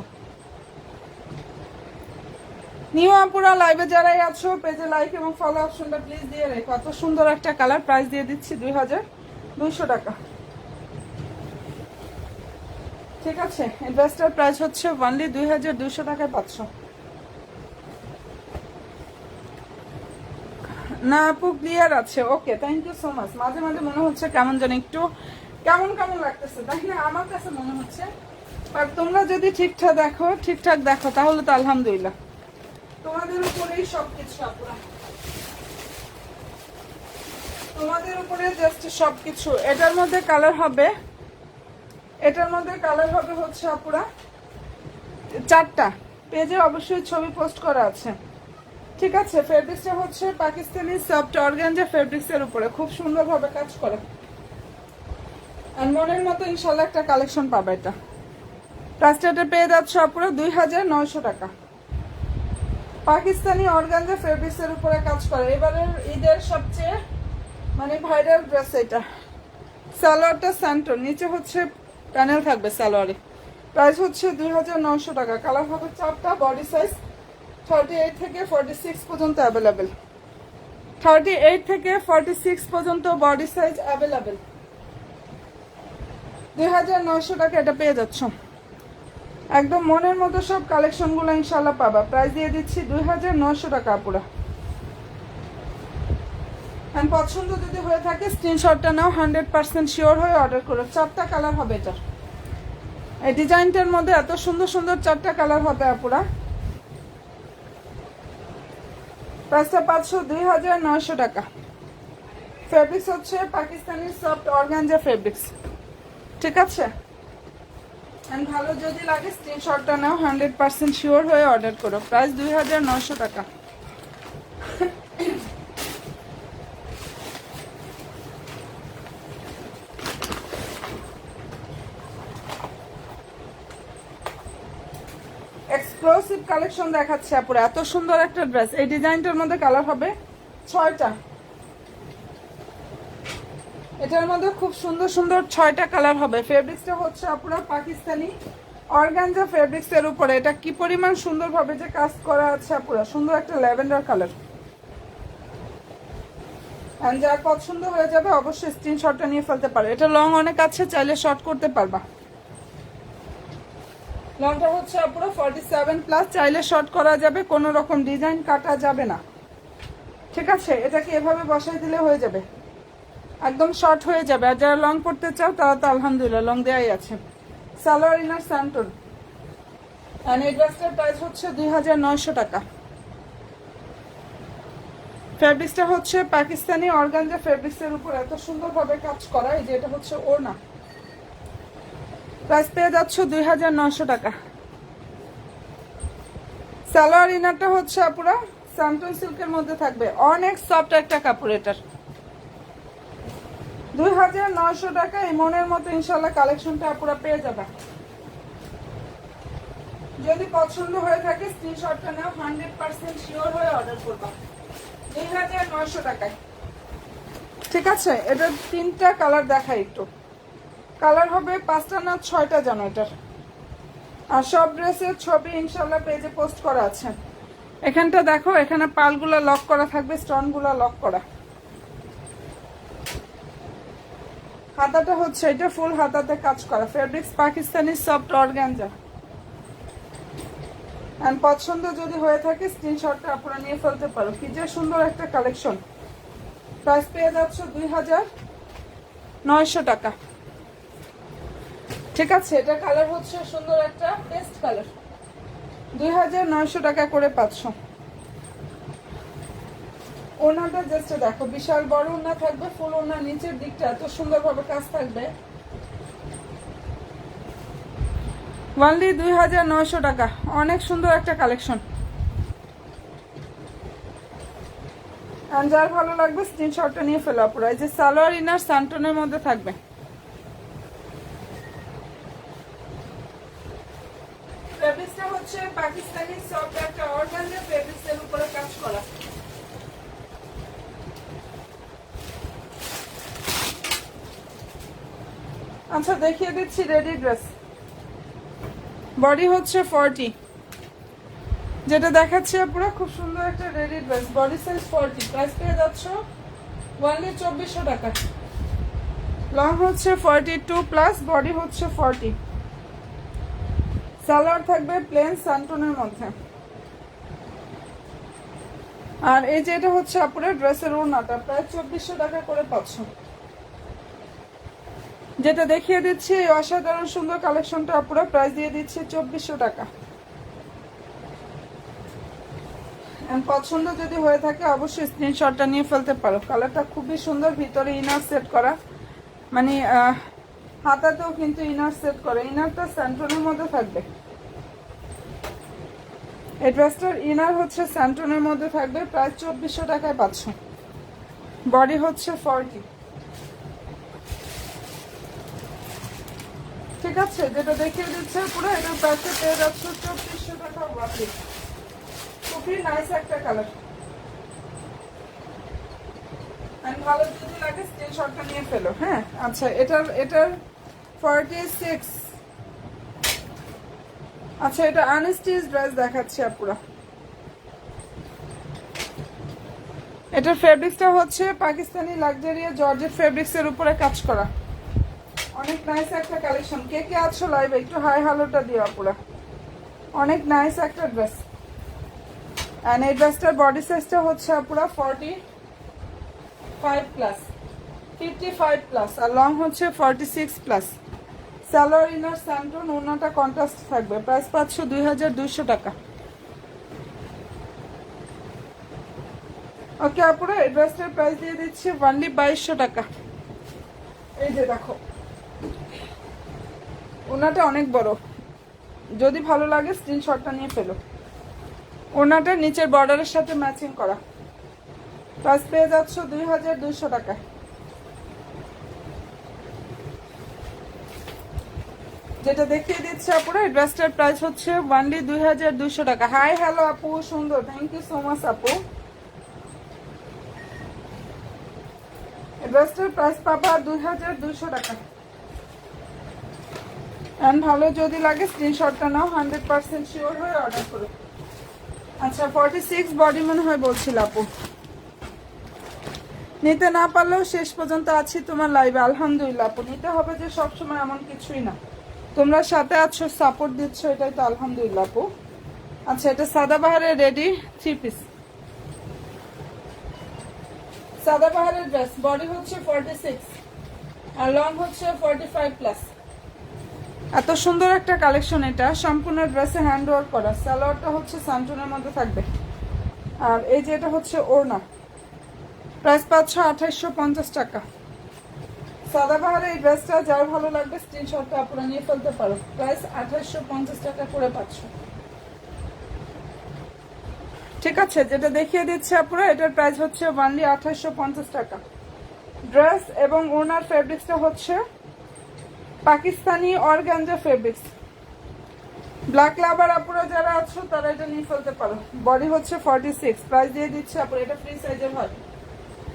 নিউ আপুরা লাইভে যারাই আছো পেজে লাইক এবং ফলো অপশনটা প্লিজ দিয়ে রেখো। এত সুন্দর একটা কালার। প্রাইস দিয়ে দিচ্ছি 2200 টাকা, ঠিক আছে? এই ড্রেসটার প্রাইস হচ্ছে ওয়ানলি 2200 টাকায় পাচ্ছ। না আপু, ক্লিয়ার আছে। ওকে, থ্যাংক ইউ সো মাচ। মাঝে মাঝে মনে হচ্ছে কেমন যেন একটু কেমন কেমন লাগতেছে, তাই না? আমার কাছে মনে হচ্ছে। আর তোমরা যদি ঠিকঠাক দেখো তাহলে তো আলহামদুলিল্লাহ। তোমাদের উপরেই সবকিছু আপুরা, তোমাদের উপরে জাস্ট সবকিছু। এটার মধ্যে কালার হবে, হচ্ছে আপুরা 4টা। পেজে অবশ্যই ছবি পোস্ট করা আছে, ঠিক আছে? ফেব্রিক্সটা হচ্ছে পাকিস্তানি সফট অর্গানজা ফেব্রিক্সের উপরে খুব সুন্দরভাবে কাজ করে। আর মনের মতো ইনশাল্লাহ একটা কালেকশন পাবে। এটা প্রাইসটা পেয়ে যাচ্ছে আপুরা 2900 টাকা। পাকিস্তানি অর্গানজা ফেব্রিক্সের উপরে কাজ করে। এবারের ঈদের সবচেয়ে ভাইরাল ড্রেস এটা। সালোয়ারটা স্যান্টন, নিচে হচ্ছে প্যানেল থাকবে সালোয়ারে। প্রাইস হচ্ছে 2900 টাকা। কালার হবে 4টা। বডি সাইজ 38 থেকে 46 পর্যন্ত অ্যাভেলেবেল। 38 থেকে 46 পর্যন্ত বডি সাইজ অ্যাভেলেবেল। 2900 টাকা এটা পেয়ে যাচ্ছ। একদম মনের মতো সব কালেকশনগুলো ইনশাল্লাহ পাবা। প্রাইস দিয়ে দিচ্ছি 2900 টাকা আপুরা। পছন্দ যদি হয়ে থাকে স্ক্রিনশটটা নাও, 100% শিওর হয়ে অর্ডার করো। 4টা কালার হবে এটার। এই ডিজাইনটার মধ্যে এত সুন্দর সুন্দর 4টা কালার হবে আপুরা। প্রাইসটা পাচ্ছ 2900 টাকা। ফেব্রিক্স হচ্ছে পাকিস্তানি সফট অর্গানজা ফেব্রিক্স, ঠিক আছে? ভালো যদি লাগে স্ক্রিনশটটা নাও, 100% শিওর হয়ে অর্ডার করো। প্রাইস 2900 টাকা। এক্সক্লুসিভ কালেকশন দেখাচ্ছে আপুরা। এত সুন্দর একটা ড্রেস। এই ডিজাইনটার মধ্যে কালার হবে 6টা। এটার মধ্যে খুব সুন্দর সুন্দর 6টা কালার হবে। ফেব্রিক্সটা হচ্ছে আপুরা পাকিস্তানি অর্গানজা ফেব্রিক্স এর উপরে। এটা কি পরিমাণ সুন্দরভাবে যে কাজ করা আছে আপুরা। সুন্দর একটা ল্যাভেন্ডার কালার। যার পছন্দ হয়ে যাবে অবশ্যই স্ক্রিনশটটা নিয়ে ফেলতে পারো। এটা লং অনেক আছে, চাইলে শর্ট করতে পারবা। লংটা হচ্ছে আপুরা 47+, চাইলে শর্ট করা যাবে, কোনো রকম ডিজাইন কাটা যাবে না, ঠিক আছে? এটাকে এভাবে বসাই দিলে হয়ে যাবে, একদম শর্ট হয়ে যাবে। আর যারা লং পড়তে চাও তারা তো আলহামদুলিল্লাহ লং দেওয়াই আছে। সালোয়ার ইনার স্যান্টন। এই ড্রেসটার প্রাইস হচ্ছে 2900 টাকা। ফেব্রিক্সটা হচ্ছে পাকিস্তানি অর্গানজা ফেব্রিক্সের উপর এত সুন্দরভাবে কাজ করা। এই যে এটা হচ্ছে ওড়না। প্রাইস পেয়ে যাচ্ছ 2900 টাকা। সালোয়ার ইনারটা হচ্ছে আপুরা স্যান্টন সিল্কের মধ্যে থাকবে, অনেক সফট একটা কাপড় এটার। 2900 টাকা এই মনের মতো ইনশাল্লাহ কালেকশনটা আপুরা পেয়ে যাবে। যদি পছন্দ হয়ে থাকে স্ক্রিনশটটা নাও, 100% শিওর হয়ে অর্ডার করবা। 2900 টাকায়। ঠিক আছে, এটার 3টা কালার দেখাই একটু। কালার হবে 5টা না 6টা জানো এটার। আর সব ড্রেসের ছবি ইনশাল্লাহ পেজে পোস্ট করা আছে। এখানটা দেখো, এখানে পালগুলো লক করা থাকবে, স্টোনগুলো লক করা। হাতাটা হচ্ছে এটা ফুল হাতাতে কাজ করা, fabrics Pakistani soft organza. And পছন্দ যদি হয়ে থাকে স্ক্রিনশটটা আপনারা নিয়ে ফেলতে পারো। কি যে সুন্দর একটা কালেকশন। প্রাইস পেয়ে যাচ্ছে 2900 টাকা। ঠিক আছে, এটা কালার হচ্ছে সুন্দর একটা পেস্ট কালার, 2900 টাকা করে পাচ্ছ। ওনাটা জাস্ট দেখো, বিশাল বড় ওনা থাকবে, ফুল ওনা নিচের দিকটা এত সুন্দরভাবে কাজ থাকবে। ওনলি 2900 টাকা, অনেক সুন্দর একটা কালেকশন। যার ভালো লাগবে স্ক্রিনশটটা নিয়ে ফেলো আপুরা। এই যে সালোয়ার ইনার স্যান্টনের মধ্যে থাকবে। ফেব্রিক্সটা হচ্ছে পাকিস্তানি সফট একটা অর্গানজা ফেব্রিক্সের উপরে কাজ করা। আচ্ছা দেখিয়ে দিচ্ছি রেডি ড্রেস। বডি হচ্ছে 40, যেটা দেখাচ্ছি পুরো খুব সুন্দর একটা ready dress. Body size 40, price পেয়ে যাচ্ছ ওনলি 2400 টাকা। লং হচ্ছে 42 প্লাস, বডি হচ্ছে 40। সালোয়ার থাকবে প্লেন স্যান্টনের মধ্যে। আর এই যে এটা হচ্ছে আপুরা ড্রেসের ওড়নাটা, প্রায় 2400 টাকা করে পাচ্ছ। যেটা দেখিয়ে দিচ্ছি এই অসাধারণ সুন্দর কালেকশনটা আপুরা প্রাইস দিয়ে দিচ্ছি 2400 টাকা। পছন্দ যদি হয়ে থাকে অবশ্যই স্ক্রিনশটটা নিয়ে ফেলতে পারো। কালারটা খুবই সুন্দর, ভিতরে ইনার সেট করা, মানে হাতাতেও কিন্তু ইনার সেট করে। ইনারটা স্যান্টনের মধ্যে থাকবে। এই ড্রেসটার ইনার হচ্ছে স্যান্টনের মধ্যে থাকবে, প্রায় 2400 টাকায় পাচ্ছ। বডি হচ্ছে 40। ঠিক আছে, যেটা দেখিয়ে দিচ্ছে পুরো এটার প্রাইসে পেয়ে যাচ্ছ 2400 টাকা ওয়াকি। খুবই নাইস একটা কালার। ভালো যদি লাগে স্ক্রিনশটটা নিয়ে ফেলো। হ্যাঁ আচ্ছা, এটার 46। আচ্ছা, এটা আনস্টিচ ড্রেস দেখাচ্ছি আপুরা। এটার ফেব্রিক্সটা হচ্ছে পাকিস্তানি লাক্সারিয়া জর্জেট ফেব্রিক্সের উপরে কাজ করা। অনেক নাইস একটা কালেকশন। কে কে আছো লাইভে একটু হাই হ্যালোটা দিও আপুরা। অনেক নাইস একটা ড্রেস। এন্ড এই ড্রেসটার বডি সাইজটা হচ্ছে আপুরা 45 প্লাস, 55 প্লাস, আর লং হচ্ছে 46 প্লাস। সালোয়ার ইনার স্যান্টন, ওড়নাটা কন্ট্রাস্ট থাকবে। প্রাইস পাচ্ছ 2200 টাকা। ওকে আপুরা, এই ড্রেসটার প্রাইস দিয়ে দিচ্ছি অনলি 2200 টাকা। এই যে দেখো, ওড়নাটা অনেক বড়, যদি ভালো লাগে স্ক্রিনশটটা নিয়ে ফেলো। ওড়নাটা নিচের বর্ডারের সাথে ম্যাচিং করা। প্রাইস পেয়ে যাচ্ছ 2200 টাকায়। যেটা দেখিয়ে দিচ্ছে আপুরা, এই ড্রেসটার প্রাইস হচ্ছে অনলি 2200 টাকা। হাই হ্যালো আপু, সুন্দর, থ্যাংক ইউ সো মাচ আপু। এই ড্রেসটার প্রাইস পাবা 2200 টাকা। এন্ড ভালো যদি লাগে স্ক্রিনশটটা নাও, 100% শিওর হয়ে অর্ডার করো। আচ্ছা 46 বডি মনে হয় বলছিল আপু। নিতে না পারলেও শেষ পর্যন্ত আছি তোমার লাইভে। আলহামদুলিল্লাহ আপু, নিতে হবে যে সবসময় এমন কিছুই না, তোমরা সাথে আছো, সাপোর্ট দিচ্ছ, এটাই তো আলহামদুলিল্লাহ আপু। আচ্ছা, এটা সাদাবাহারের রেডি 3 পিস, সাদাবাহারের ড্রেস। বডি হচ্ছে 46 আর লং হচ্ছে 45 প্লাস। এত সুন্দর একটা কালেকশন। এটা সম্পূর্ণ ড্রেসে হ্যান্ড ওয়ার্ক করা। সালোয়ারটা হচ্ছে স্যান্টনের মধ্যে থাকবে। আর এই যে এটা হচ্ছে ওড়না। প্রাইস পাচ্ছ 2850 টাকা। সাদাবাহারের এই ড্রেসটা যার ভালো লাগবে স্ক্রিনশটটা আপনারা নিয়ে ফেলতে পারো। প্রাইস 2850 টাকা করে পাচ্ছ। ঠিক আছে, যেটা দেখিয়ে দিচ্ছে আপুরা, এটার প্রাইস হচ্ছে অনলি 2850 টাকা। ড্রেস এবং ওনার ফেব্রিক্সটা হচ্ছে পাকিস্তানি অর্গানজা ফেব্রিক্স। ব্ল্যাক লাভার আপুরা যারা আছো তারা এটা নিয়ে ফেলতে পারো। বডি হচ্ছে 46, প্রাইস দিয়ে দিচ্ছে আপুরা, এটা ফ্রি সাইজের হয়,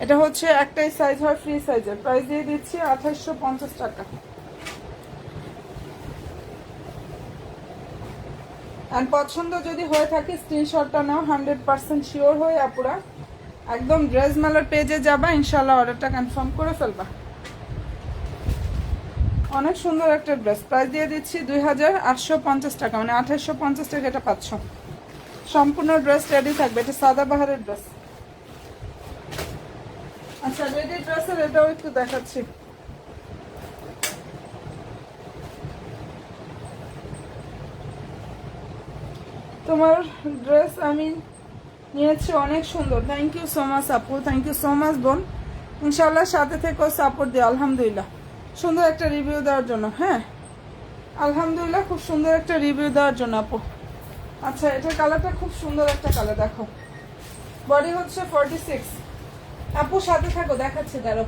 এটা হচ্ছে একটাই সাইজ হয় ফ্রি সাইজের, প্রাইস দিয়ে দিচ্ছি 2850 টাকা। আর পছন্দ যদি হয়ে থাকে স্ক্রিনশটটা নাও, 100% শিওর হয়ে আপুরা একদম ড্রেস মেলার পেজে যাবা, ইনশাল্লাহ অর্ডারটা কনফার্ম করে ফেলবা। অনেক সুন্দর একটা ড্রেস, প্রাইস দিয়ে দিচ্ছি 2850 টাকা, মানে 2850 টাকা এটা পাচ্ছ। সম্পূর্ণ ড্রেস রেডি থাকবে, এটা সাদা বাহারের ড্রেস। আচ্ছা, রেডি ড্রেসের এটাও একটু দেখাচ্ছি। তোমার ড্রেস আমি নিয়েছি, অনেক সুন্দর। থ্যাংক ইউ সো মাচ আপু, থ্যাংক ইউ সো মাচ বোন। ইনশাল্লাহ সাথে থেকেও সাপোর্ট দিও। আলহামদুলিল্লাহ, সুন্দর একটা রিভিউ দেওয়ার জন্য। হ্যাঁ আলহামদুলিল্লাহ, খুব সুন্দর একটা রিভিউ দেওয়ার জন্য আপু। আচ্ছা, এটার কালারটা খুব সুন্দর একটা কালার, দেখো। বডি হচ্ছে 46, আপু সাথে থাকো দেখাচ্ছি দাঁড়ো।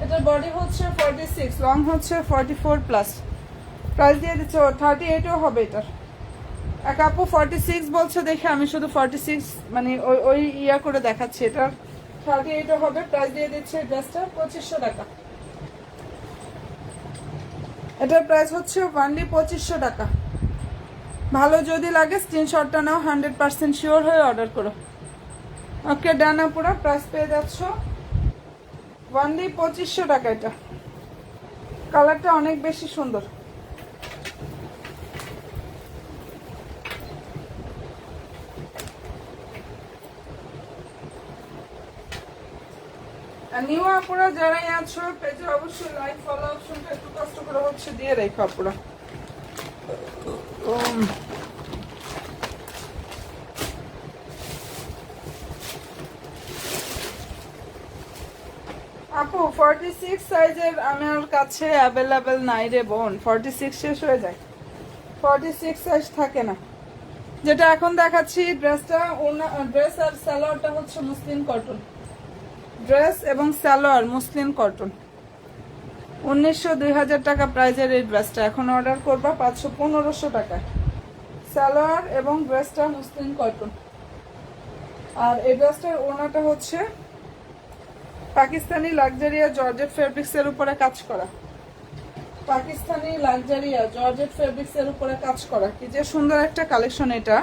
এটার বডি হচ্ছে 46, লং হচ্ছে 44+। প্রাইস দিয়ে দিচ্ছে 38ও হবে এটার। এক আপু 46 বলছে, দেখে আমি শুধু 46 মানে ওই ইয়া করে দেখাচ্ছি, এটার 38ও হবে। প্রাইস দিয়ে দিচ্ছে ড্রেসটা 2500 টাকা। এটার প্রাইস হচ্ছে অনলি 2500 টাকা। ভালো যদি লাগে স্ক্রিনশটটা নাও, 100% শিওর হয়ে অর্ডার করো। ওকে ডান আপুরা, প্রাইস পেয়ে যাচ্ছ অনলি 2500 টাকা। এটা কালারটা অনেক বেশি সুন্দর। আর নিউ আপুরা যারাই আছো পেজে অবশ্যই লাইক ফলো অপশনটা একটু কষ্ট করে হচ্ছে দিয়ে রেখো আপুরা। আপু 46 সাইজের আমার কাছে অ্যাভেলেবেল নাই রে বোন, 46 শেষ হয়ে যায়, 46 সাইজ থাকে না। যেটা এখন দেখাচ্ছি ড্রেসটা, ড্রেস আর সালোয়ারটা হচ্ছে মুসলিম কটন, ড্রেস এবং সালোয়ার মুসলিম কটন। 1900-2000 টাকা প্রাইজের এই ড্রেসটা এখন অর্ডার করবা 500-1500 টাকা। সালোয়ার এবং ড্রেসটা মুসলিম কটন। আর এই ড্রেসটার ওনাটা হচ্ছে পাকিস্তানি লাক্সারিয়া জর্জেট ফেব্রিক্সের উপরে কাজ করা, পাকিস্তানি লাক্সারিয়া জর্জেট ফেব্রিক্সের উপরে কাজ করা। কি যে সুন্দর একটা কালেকশন এটা।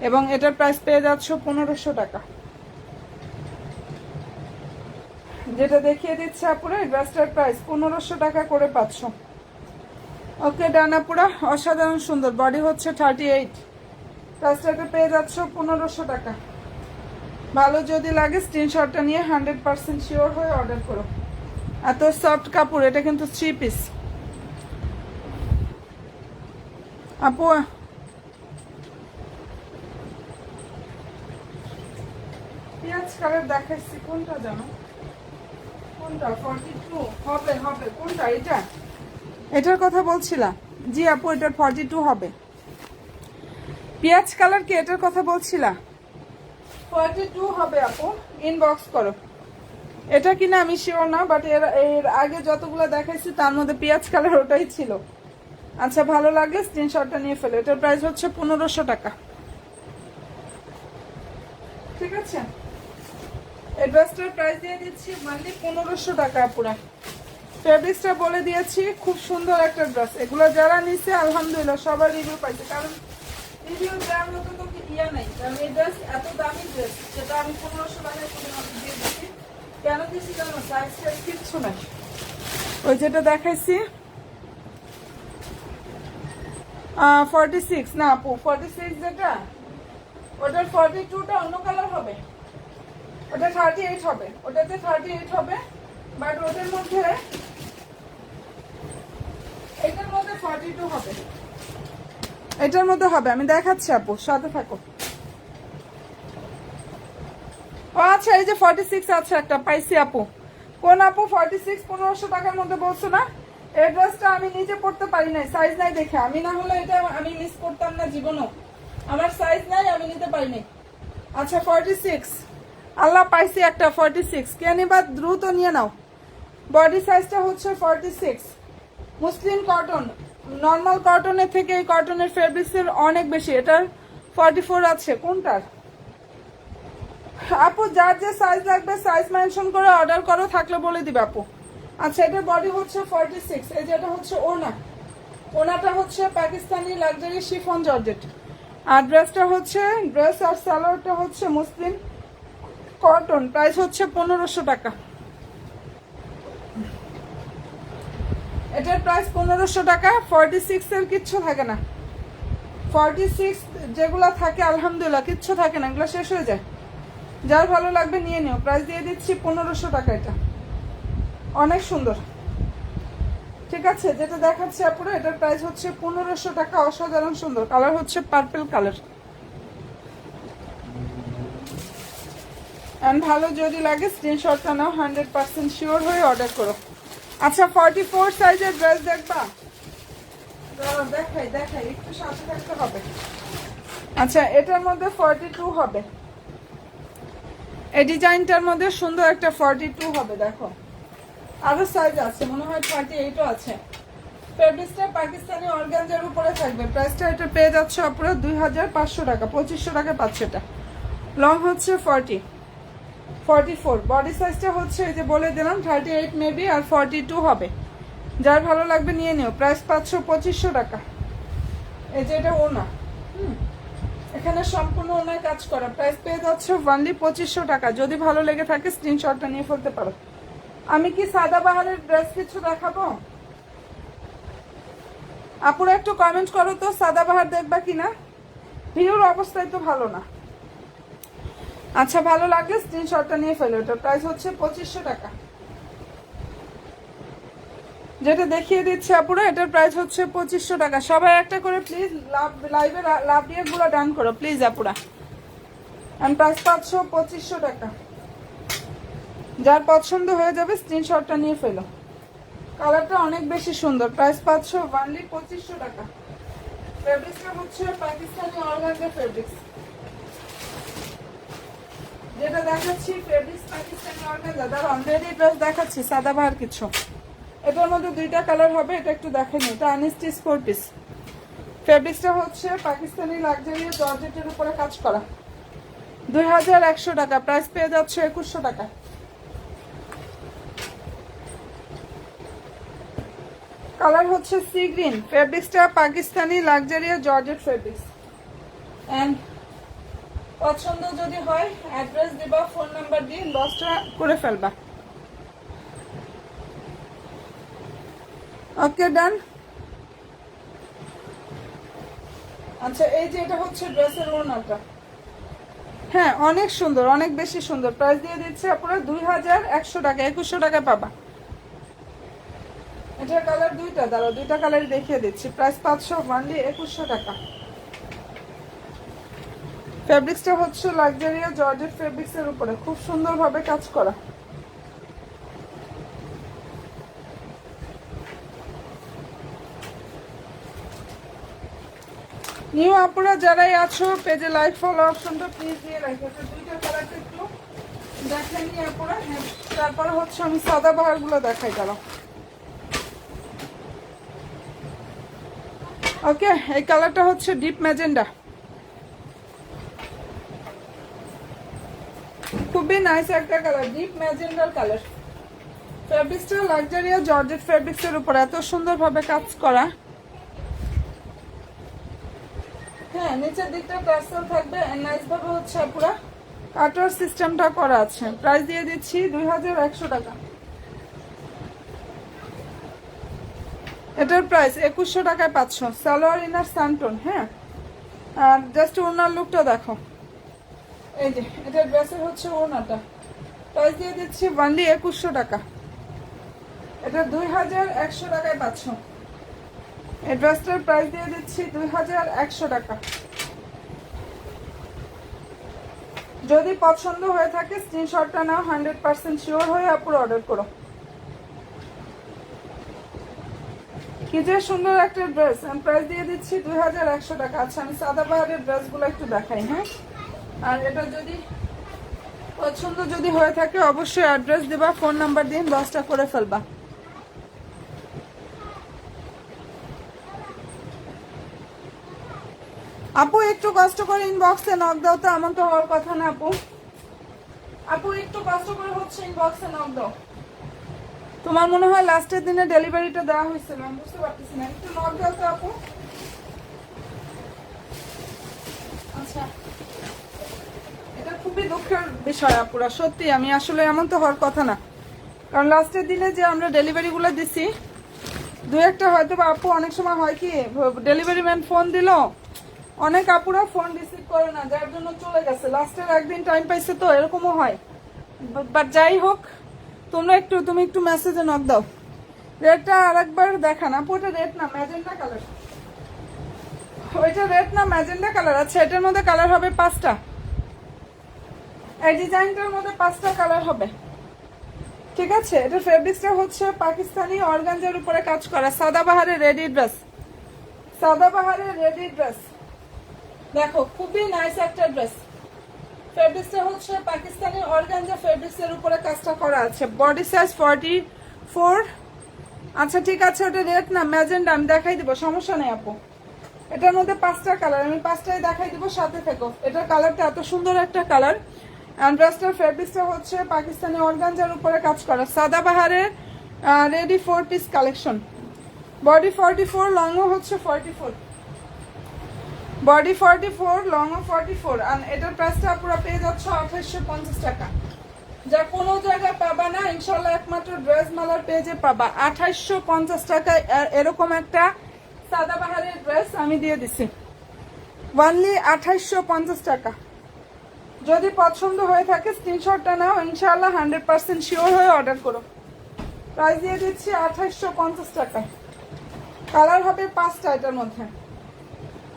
এবং এটার প্রাইস পেয়ে যাচ্ছ 1500 টাকা। যেটা দেখিয়ে দিচ্ছে আপুরা, ড্রেসটার প্রাইস 1500 টাকা করে পাচ্ছ। ওকে ডান আপুরা, অসাধারণ সুন্দর। বডি হচ্ছে 38, প্রাইসটাকে পেয়ে যাচ্ছ 1500 টাকা। ভালো যদি লাগে স্ক্রিনশটটা নিয়ে 100% শিওর হয়ে অর্ডার করো। এত সফট কাপড়, এটা কিন্তু 3 পিস আপু। পেঁয়াজ কালার দেখাচ্ছি, কোনটা জানো, কোনটা 42 হবে, হবে কোনটা, এটা এটার কথা বলছিলাম। জি আপু, এটার 42 হবে। পেঁয়াজ কালার কি এটার কথা বলছিলাম? 42 হবে আপু, ইনবক্স করো। এটা কিনা আমি শিওর না, বাট এর আগে যতগুলো দেখাইছি তার মধ্যে পেঁয়াজ কালার ওটাই ছিল। আচ্ছা, ভালো লাগলে স্ক্রিনশটটা নিয়ে ফেলো। এটার প্রাইস হচ্ছে 1500 টাকা। ঠিক আছে, এই ড্রেসটার প্রাইস দিয়ে দিচ্ছি মানলি 1500 টাকা পুরা। ফেব্রিক্সটা বলে দিয়েছি, খুব সুন্দর একটা ড্রেস। এগুলো যারা নিছে আলহামদুলিল্লাহ সবার রিভিউ পাইছে, কারণ রিভিউ দেওয়ার মতো তো ইয়া নাই। কারণ এই ড্রেস এত দামি ড্রেস, যেটা আমি 1500 টাকায় শুধুমাত্র দিয়ে দিচ্ছি। কেন দিচ্ছি জানো? সাইজ টাইজ কিচ্ছু নাই। ওই যেটা দেখাইছি 46 না আপু, 46 যেটা ওটার 42টা অন্য কালার হবে, ওটা 38 হবে, ওটাতে 38 হবে। বাট ওটার মধ্যে এটার মধ্যে 42 হবে, এটার মধ্যে হবে। আমি দেখাচ্ছি আপু, সাথে থাকো। ও আচ্ছা, এই যে 46 আছে একটা পাইছি আপু। কোন আপু 46 1500 টাকার মধ্যে বলছো না? এই ড্রেসটা আমি নিজে পড়তে পারি নাই, সাইজ নাই দেখে। আমি না হলে এটা আমি মিস করতাম না জীবনও। আমার সাইজ নাই, আমি নিতে পারি নাই। আচ্ছা 46, আল্লাহ পাইছি একটা 46, কে নিবা দ্রুত নিয়ে নাও। বডি সাইজটা হচ্ছে 46, মুসলিম কটন। নর্মাল কটনের থেকে এই কটনের ফেব্রিক্সের অনেক বেশি। এটার 44 আছে কোনটার? আপু যার যে সাইজ লাগবে সাইজ মেনশন করে অর্ডার করো, থাকলে বলে দিবে আপু। আচ্ছা এটার বডি হচ্ছে 46, এই যেটা হচ্ছে ওনা, ওনাটা হচ্ছে পাকিস্তানি লাক্সারি শিফন জর্জেট। আর ড্রেসটা হচ্ছে ড্রেস আর সালোয়ারটা হচ্ছে মুসলিম কটন। প্রাইস হচ্ছে 1500 টাকা। এটার প্রাইস 1500 টাকা। 46 এর কিচ্ছু থাকে না, 46 যেগুলো থাকে আলহামদুলিল্লাহ কিচ্ছু থাকে না, এগুলো শেষ হয়ে যায়। যার ভালো লাগবে নিয়ে নিও। প্রাইস দিয়ে দিচ্ছি 1500 টাকা। এটা অনেক সুন্দর, ঠিক আছে? যেটা দেখাচ্ছি আপুরা এটার প্রাইস হচ্ছে 1500 টাকা। অসাধারণ সুন্দর কালার, হচ্ছে পার্পল কালার। এন্ড ভালো যদি লাগে স্ক্রিনশটটা নাও, 100% শিওর হয়ে অর্ডার করো। আচ্ছা 44 সাইজের ড্রেস দেখবা? দেখাই দেখাই, একটু সাথে থাকতে হবে। আচ্ছা এটার মধ্যে 42 হবে, এই ডিজাইনটার মধ্যে সুন্দর একটা 42 হবে। দেখো আরো সাইজ আছে, মনে হয় 38ও আছে। ফেব্রিক্সটা পাকিস্তানি অর্গানজার উপরে থাকবে। প্রাইসটা এটা পেয়ে যাচ্ছে আপুরা 2500 টাকা, 2500 টাকা পাচ্ছে এটা। লং হচ্ছে 44, বডি সাইজটা হচ্ছে এই যে বলে দিলাম 38 মেবি, আর 42 হবে। যার ভালো লাগবে নিয়ে নিও। প্রাইস পাচ্ছ 2500 টাকা। এই যে এটা ওনা, এখানে সম্পূর্ণ ওনায় কাজ করা। প্রাইস পেয়ে যাচ্ছে অনলি 2500 টাকা। যদি ভালো লেগে থাকে স্ক্রিনশটটা নিয়ে ফেলতে পারো। আমি কি সাদাবাহারের ড্রেস কিছু দেখাবো? আপুরা একটু কমেন্ট করো তো, সাদাবাহার দেখবা কিনা? ভিউর অবস্থায় তো ভালো না। আচ্ছা ভালো লাগলে স্ক্রিনশটটা নিয়ে ফেলো। এটার প্রাইস হচ্ছে 2500 টাকা। যেটা দেখিয়ে দিচ্ছে আপুরা এটার প্রাইস হচ্ছে 2500 টাকা। সবাই একটা করে প্লিজ লাইভে লাভ দিয়ে গুলো ডান করো প্লিজ আপুরা। এন্ড প্রাইস পাচ্ছ 2500 টাকা। যার পছন্দ হয়ে যাবে স্ক্রিনশটটা নিয়ে ফেলো। কালারটা অনেক বেশি সুন্দর। প্রাইস পাচ্ছ অনলি 2500 টাকা। ফেব্রিক্সটা হচ্ছে পাকিস্তানি অর্গানজা ফেব্রিক্স। যেটা দেখাচ্ছি ফেব্রিক্স পাকিস্তানি অর্গানজা। তার অলরেডি ড্রেস দেখাচ্ছি সাদাবাহার কিছু। এটার মধ্যে দুইটা কালার হবে, এটা একটু দেখেনি। এটা আনস্টিচ 4 পিস। ফেব্রিক্সটা হচ্ছে পাকিস্তানি লাক্সারি জর্জেটের উপরে কাজ করা। 2100 টাকা। প্রাইস পেয়ে যাচ্ছে 2100 টাকা। কালার হচ্ছে সি গ্রিন। ফেব্রিক্সটা Pakistani luxury georgette fabrics. And পছন্দ যদি হয় অ্যাড্রেস দিবা, ফোন নাম্বার দিয়ে ইনবক্সটা করে ফেলবা। ওকে ডান। আচ্ছা এই যে এটা হচ্ছে ড্রেসের ওড়নাটা। হ্যাঁ অনেক সুন্দর, অনেক বেশি সুন্দর। প্রাইস দিয়ে দিচ্ছে আপনারা 2100 টাকা। 2100 টাকায় পাবা। এটার কালার দুইটা, দাঁড়াও দুইটা কালারই দেখিয়ে দিচ্ছি। প্রাইস পাচ্ছ অনলি 2100 টাকা। ফেব্রিক্সটা হচ্ছে লাক্সারিয়া জর্জেট ফেব্রিক্সের উপরে খুব সুন্দরভাবে কাজ করা। নিউ আপুরা যারাই আছো পেজে লাইক ফলো অপশনটা প্লিজ দিয়ে রাখো। দুইটা কালারটা একটু দেখাই নি আপুরা। হ্যাঁ তারপরে হচ্ছে আমি সাদাবাহার গুলো দেখাই। দাঁড়াও ওকে। এই কালারটা হচ্ছে ডিপ ম্যাজেন্ডা, খুবই নাইস একটা কালার, ডিপ ম্যাজেন্ডার কালার। ফেব্রিক্সটা লাক্সারিয়া জর্জেট ফেব্রিক্সের উপর এত সুন্দরভাবে কাজ করা। হ্যাঁ নিচের দিকটা টার্সেল থাকবে, নাইস ভাবে হচ্ছে পুরো কাটার সিস্টেমটা করা আছে। প্রাইস দিয়ে দিচ্ছি 2100 টাকা। এটার প্রাইস 2100 টাকায় পাচ্ছ। সালোয়ার ইনার সানটোন। হ্যাঁ আর জাস্ট ওনার লুকটা দেখো। এই যে এটা ড্রেসের হচ্ছে ওনাটা। প্রাইস দিয়ে দিচ্ছি অনলি 2100 টাকা। এটা 2100 টাকায় পাচ্ছ। এই ড্রেসটার প্রাইস দিয়ে দিচ্ছি 2100 টাকা। যদি পছন্দ হয়ে থাকে স্ক্রিনশটটা নাও, 100% শিওর হয়ে আপুর অর্ডার করো। কি যে সুন্দর একটা ড্রেস। আমি প্রাইস দিয়ে দিচ্ছি 2100 টাকা। আচ্ছা আমি সাদাবাহারের ড্রেসগুলো একটু দেখাই। হ্যাঁ আর এটা যদি পছন্দ যদি হয়ে থাকে অবশ্যই অ্যাড্রেস দিবা, ফোন নাম্বার দিন, 10টা করে ফেলবা। আপু একটু কষ্ট করে ইনবক্সে নক দাও তো, এমন তো হওয়ার কথা না আপু। আপু একটু কষ্ট করে হচ্ছে ইনবক্সে নক দাও। তোমার মনে হয় লাস্টের দিনে ডেলিভারিটা দেওয়া হয়েছিল, আমি বুঝতে পারতেছি না, একটু নক দাও তো আপু। আচ্ছা, এটা খুবই দুঃখের বিষয় আপুরা, সত্যি। আমি আসলে এমন তো হওয়ার কথা না, কারণ লাস্টের দিনে যে আমরা ডেলিভারিগুলো দিছি, দু একটা হয়তো বা আপু অনেক সময় হয় কি ডেলিভারি ম্যান ফোন দিল, অনেক আপুরা ফোন রিসিভ করে না, যার জন্য চলে গেছে, লাস্টের একদিন টাইম পাইছে, তো এরকমও হয়। বাট যাই হোক, তুমি একটু মেসেজে নক দাও। রেডটা আরেকবার দেখান আপু। ওটা রেড না, ম্যাজেন্ডা কালার। ওইটা রেড না, ম্যাজেন্ডা কালার। আচ্ছা, এটার মধ্যে কালার হবে 5টা। এই ডিজাইনটার মধ্যে 5টা কালার হবে, ঠিক আছে। এটা ফেব্রিক্সটা হচ্ছে পাকিস্তানি অর্গানজার উপরে কাজ করা, সাদাবাহারের রেডি ড্রেস, সাদাবাহারের রেডি ড্রেস। দেখো খুবই নাইস একটা ড্রেস। ফেব্রিক্সটা হচ্ছে পাকিস্তানি অর্গানজা ফেব্রিক্সের উপরে কাজটা করা আছে। Body size 44। আচ্ছা ঠিক আছে, ওটা রেড না, ম্যাজেন্ডা। আমি দেখাই দিব, সমস্যা নেই আপু। এটার মধ্যে 5টা কালার, আমি 5টাই দেখাই দিব, সাথে থেকো। এটার কালারটা এত সুন্দর একটা কালার। ড্রেসটার ফেব্রিক্সটা হচ্ছে পাকিস্তানি অর্গানজার উপরে কাজ করা, সাদাবাহারের রেডি 4 পিস কালেকশন। বডি 44, লংও হচ্ছে 44। বডি 44, লংও 44। আর এটার প্রাইসটা পুরো পেয়ে যাচ্ছে 2850 টাকা, যা কোনো জায়গায় পাবা না ইনশাল্লাহ, একমাত্র ড্রেস মালার পেজে পাবা। 2850 টাকায় এরকম একটা সাদাবাহারের ড্রেস আমি দিয়ে দিছি, ওনলি 2850 টাকা। যদি পছন্দ হয়ে থাকে স্ক্রিনশটটা নাও, ইনশাল্লাহ 100% শিওর হয়ে অর্ডার করো। প্রাইস দিয়ে দিচ্ছি 2850 টাকায়। কালার হবে 5টা এটার মধ্যে,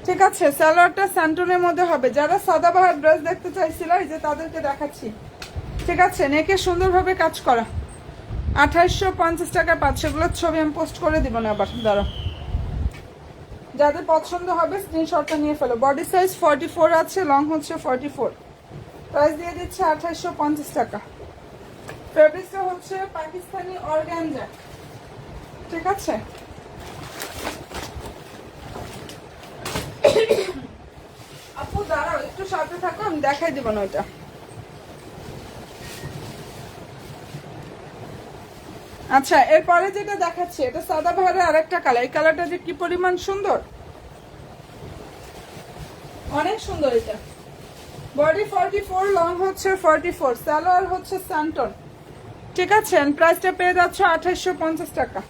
ঠিক আছে। সালোয়ারটা স্যান্টনের মধ্যে হবে। যারা সাদাবাহার ড্রেস দেখতে চাইছিল, এই যে তাদেরকে দেখাচ্ছি, ঠিক আছে। নেকে সুন্দরভাবে কাজ করা, 2850 টাকায় পাচ্ছে। এগুলোর ছবি আমি পোস্ট করে দিব না আবার, দাঁড়াও। যাদের পছন্দ হবে স্ক্রিনশটটা নিয়ে ফেলো। বডি সাইজ 44 আছে, লং হচ্ছে 44। প্রাইস দিয়ে দিচ্ছে 2850 টাকা। ফেব্রিক্সটা হচ্ছে পাকিস্তানি অর্গানজা, ঠিক আছে। আপু দাঁড়াও, একটু সাথে থাকো, আমি দেখাই দিব না ওইটা। আচ্ছা, এরপরে যেটা দেখাচ্ছি, এটা সাদাবাহারের আরেকটা কালার। এই কালারটা যে কি পরিমাণ সুন্দর, অনেক সুন্দর এটা। বডি 44, লং হচ্ছে 44, সালোয়ার হচ্ছে স্যান্টন, ঠিক আছে। প্রাইসটা পেয়ে যাচ্ছে 2850 টাকা।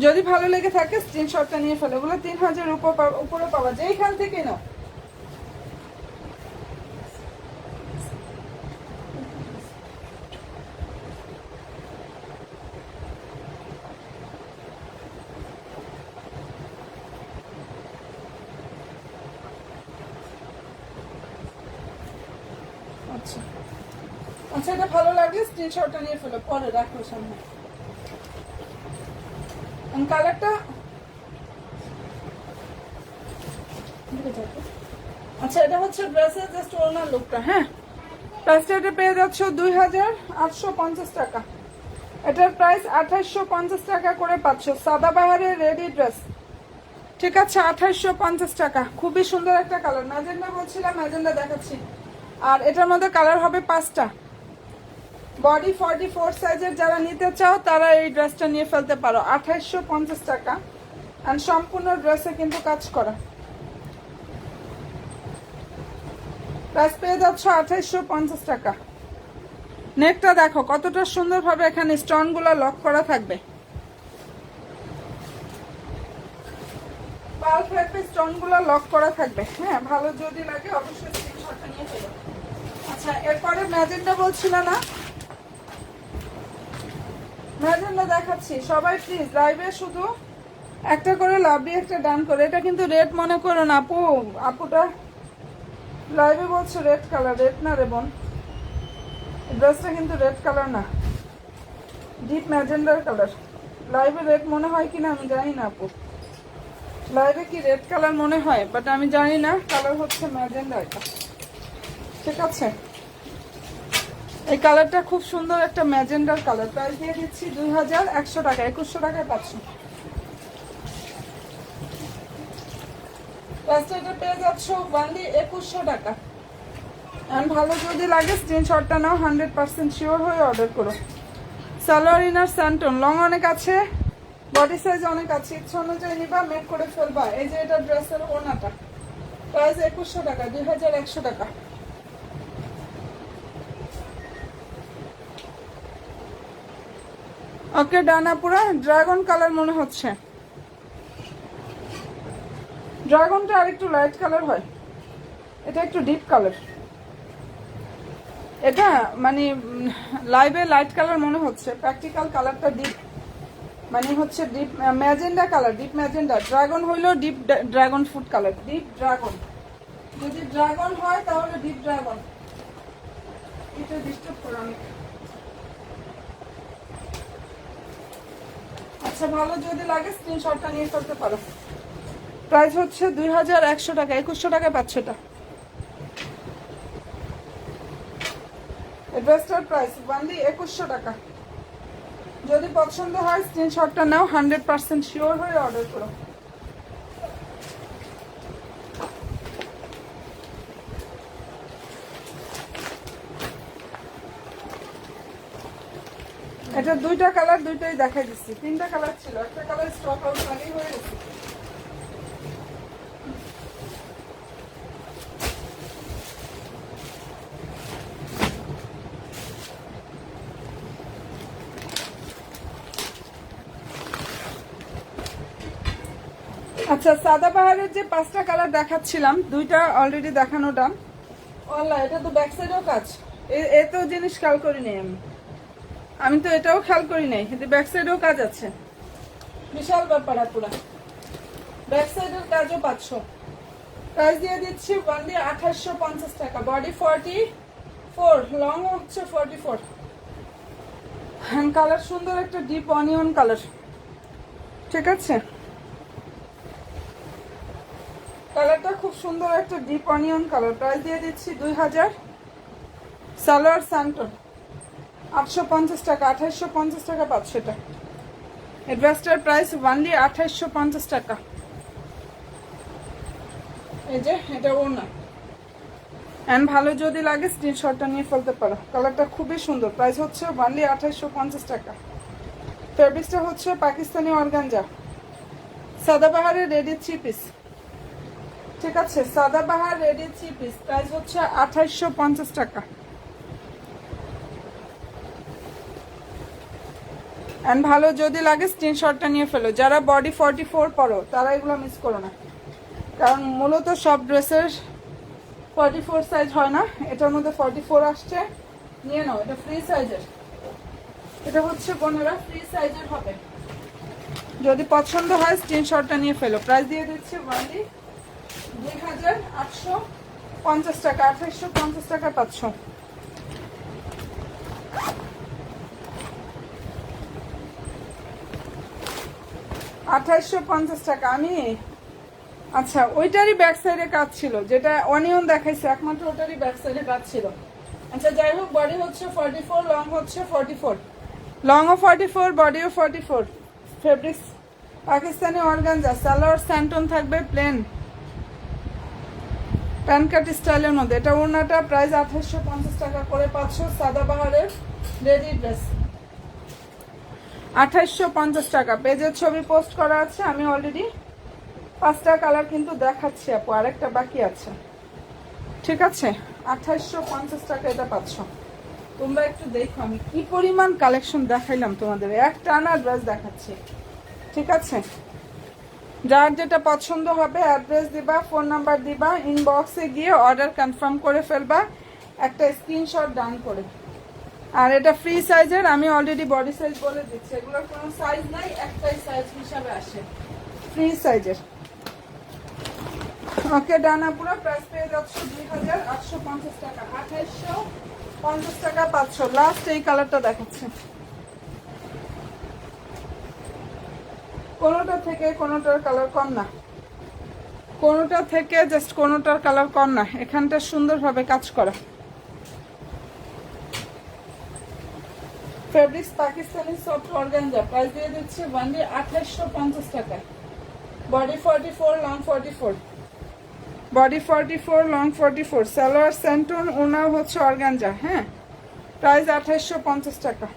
যদি ভালো লেগে থাকে স্ক্রিনশটটা নিয়ে ফেলো। এগুলো 3000 উপরে পাওয়া যায়, এইখান থেকে নাও। আচ্ছা আচ্ছা, এটা ভালো লাগলে স্ক্রিনশটটা নিয়ে ফেলো, পরে রাখো সামনে। কালারটা আচ্ছা, এটা হচ্ছে ড্রেসের জাস্ট ওনার লুকটা, হ্যাঁ। প্রাইসটা এটা পেয়ে যাচ্ছে 2850 টাকা। এটার প্রাইস 2850 টাকা করে পাচ্ছ। সাদাবাহারের রেডি ড্রেস, ঠিক আছে, 2850 টাকা। খুবই সুন্দর একটা কালার, ম্যাজেন্ডা বলছিলাম, ম্যাজেন্ডা দেখাচ্ছি। আর এটার মধ্যে কালার হবে 5টা। বডি 44 সাইজের যারা নিতে চাও তারা এই ড্রেসটা নিয়ে ফেলতে পারো, 2850 টাকা। আর সম্পূর্ণ ড্রেসে কিন্তু কাজ করা। প্রাইস পেয়ে যাচ্ছ 2850 টাকা। নেকটা দেখো কতটা সুন্দরভাবে এখানে স্টোনগুলো লক করা থাকবে, পারফেক্ট স্টোনগুলো লক করা থাকবে, হ্যাঁ। ভালো যদি লাগে অবশ্যই স্ক্রিনশটটা নিয়ে ফেলো। আচ্ছা, এরপরে ম্যাজেন্ডা বলছিল না, ম্যাজেন্ডা দেখাচ্ছি। সবাই প্লিজ লাইভে শুধু একটা করে লাভলি একটা ডান করে। এটা কিন্তু রেড মনে করো না আপু, আপুটা লাইভে বলছে রেড কালার। রেড না রে বোন, ড্রেসটা কিন্তু রেড কালার না, ডিপ ম্যাজেন্ডার কালার। লাইভে রেড মনে হয় কিনা আমি জানি না আপু, লাইভে কি রেড কালার মনে হয়, বাট আমি জানি না, কালার হচ্ছে ম্যাজেন্ডা এটা। ঠিক আছে, এই কালারটা খুব সুন্দর একটা ম্যাজেন্ডার কালার। প্রাইস দিয়ে দিচ্ছি 2100 টাকা, 2100 টাকায় পাচ্ছ। প্লাস্টারটা পেয়ে যাচ্ছ ওনলি 2100 টাকা। আর ভালো যদি লাগে স্ক্রিনশটটা নাও, 100% শিওর হয়ে অর্ডার করো। সালোয়ার ইনার স্যান্টন লং অনেক আছে, বডি সাইজ অনেক আছে, ইচ্ছা অনুযায়ী নিবা, মেক করে ফেলবা। এই যে এটা ড্রেসের ওনাটা, প্রাইস 2100 টাকা, 2100 টাকা। ওকে ডানা, পুরা ড্রাগন কালার মনে হচ্ছে। ড্রাগনটা আর একটু লাইট কালার হয়, এটা একটু ডিপ কালার। এটা মানে লাইভে লাইট কালার মনে হচ্ছে, প্র্যাকটিক্যাল কালারটা ডিপ, মানে হচ্ছে deep magenta colour, deep magenta. Dragon হইলো deep dragon fruit colour, deep dragon. যদি ড্রাগন হয় তাহলে ডিপ ড্রাগন। এটা ডিস্টার্ব করে অনেক। আচ্ছা, ভালো যদি লাগে স্ক্রিনশটটা নিয়ে ফেলতে পারো। প্রাইস হচ্ছে 2100 টাকা, 2100 টাকায় পাচ্ছ এটা। ড্রেসটার প্রাইস ওনলি 2100 টাকা। যদি পছন্দ হয় স্ক্রিনশটটা নাও, 100% শিওর হয়ে অর্ডার করো। এটা দুইটা কালার, দুইটাই দেখাই দিচ্ছি। তিনটা কালার ছিল, একটা কালার স্টক আউট আগেই হয়ে গেছে। আচ্ছা, সাদাবাহারের যে 5টা কালার দেখাচ্ছিলাম, দুইটা অলরেডি দেখানো ডান। ওয়াল্লাহ, এটা তো ব্যাক সাইডেও কাজ। এত জিনিস খেয়াল করি নাই আমি তো এটাও খেয়াল করি নাই, কিন্তু ব্যাক সাইডেও কাজ আছে। বিশাল ব্যাপার পুরা। ব্যাক সাইডের কাজও পাচ্ছ। প্রাইস দিয়ে দিচ্ছি ওনলি 2850 টাকা। বডি 44, লং হচ্ছে 44। হ্যান্ড কালার সুন্দর একটা ডিপ অনিয়ন কালার। ঠিক আছে, কালারটা খুব সুন্দর একটা ডিপ অনিয়ন কালার। প্রাইস দিয়ে দিচ্ছি 2000। সালোয়ার স্যান্টন 850 টাকা, 2850 টাকা পাচ্ছ এটা। এই ড্রেসটার প্রাইস ওনলি 2850 টাকা। এই যে এটা ওনা। এন্ড ভালো যদি লাগে স্ক্রিনশটটা নিয়ে ফেলতে পারো। কালারটা খুবই সুন্দর। প্রাইস হচ্ছে ওনলি 2850 টাকা। ফেব্রিক্সটা হচ্ছে পাকিস্তানি অর্গানজা, সাদাবাহারের রেডি 3 পিস। ঠিক আছে, সাদাবাহার রেডি 3 পিস। প্রাইস হচ্ছে 2850 টাকা। এন্ড ভালো যদি লাগে স্ক্রিনশটটা নিয়ে ফেলো। যারা বডি 44 পরো তারা এগুলো মিস করো না, কারণ মূলত সব ড্রেসের 44 সাইজ হয় না। এটার মধ্যে 44 আসছে, নিয়ে নাও। এটা ফ্রি সাইজের, এটা হচ্ছে বোনেরা ফ্রি সাইজের হবে। যদি পছন্দ হয় স্ক্রিনশটটা নিয়ে ফেলো। প্রাইস দিয়ে দিচ্ছি ওনলি 2850 টাকা, 2850 টাকা পাচ্ছ। টাকা। আমি আচ্ছা, ওইটারই ব্যাক সাইডে কাজ ছিল, যেটা অনিয়ন দেখাইছে, একমাত্র ওটারই ব্যাক সাইডে কাজ ছিল। আচ্ছা, যাই হোক, বডি হচ্ছে 44, লং হচ্ছে 44, লংও 44, বডিও 44। Fabrics Pakistani organza. সালোয়ার স্যান্টন থাকবে প্লেন প্যান কাট স্টাইলের মধ্যে। এটা ওড়নাটা। প্রাইস 2850 টাকা করে পাচ্ছ। সাদাবাহারের রেডি ড্রেস 2850 টাকা। পেজের ছবি পোস্ট করা আছে। আমি অলরেডি 5টা কালার কিন্তু দেখাচ্ছি আপু, আরেকটা বাকি আছে। ঠিক আছে, 2850 টাকা এটা পাচ্ছ। তোমরা একটু দেখো আমি কি পরিমাণ কালেকশন দেখাইলাম তোমাদের, এক টানা ড্রেস দেখাচ্ছি। ঠিক আছে, যার যেটা পছন্দ হবে অ্যাড্রেস দিবা, ফোন নাম্বার দিবা, ইনবক্সে গিয়ে অর্ডার কনফার্ম করে ফেলবা একটা স্ক্রিনশট ডান করে। আর এটা ফ্রি সাইজের, আমি অলরেডি বডি সাইজ বলে দিচ্ছি। এগুলোর কোনো সাইজ নাই, একটাই সাইজ হিসাবে আসে, ফ্রি সাইজের। ওকে ডানা, পুরো প্রাইস পেয়ে যাচ্ছ 2850 টাকা। 2850 টাকা পাচ্ছ। লাস্ট এই কালারটা দেখাচ্ছে, কোনোটা থেকে কোনোটার কালার কম না। কোনোটা থেকে জাস্ট কোনোটার কালার কম না, এখানটা সুন্দরভাবে কাজ করা। Fabrics Pakistani soft organza, price দিয়ে দিচ্ছি ওয়ানলি 2850 টাকায়। Body 44, long 44, body 44, long 44, salwar সেন্টন, ওনাও হচ্ছে অর্গানজা। হ্যাঁ, প্রাইস 2850 টাকা।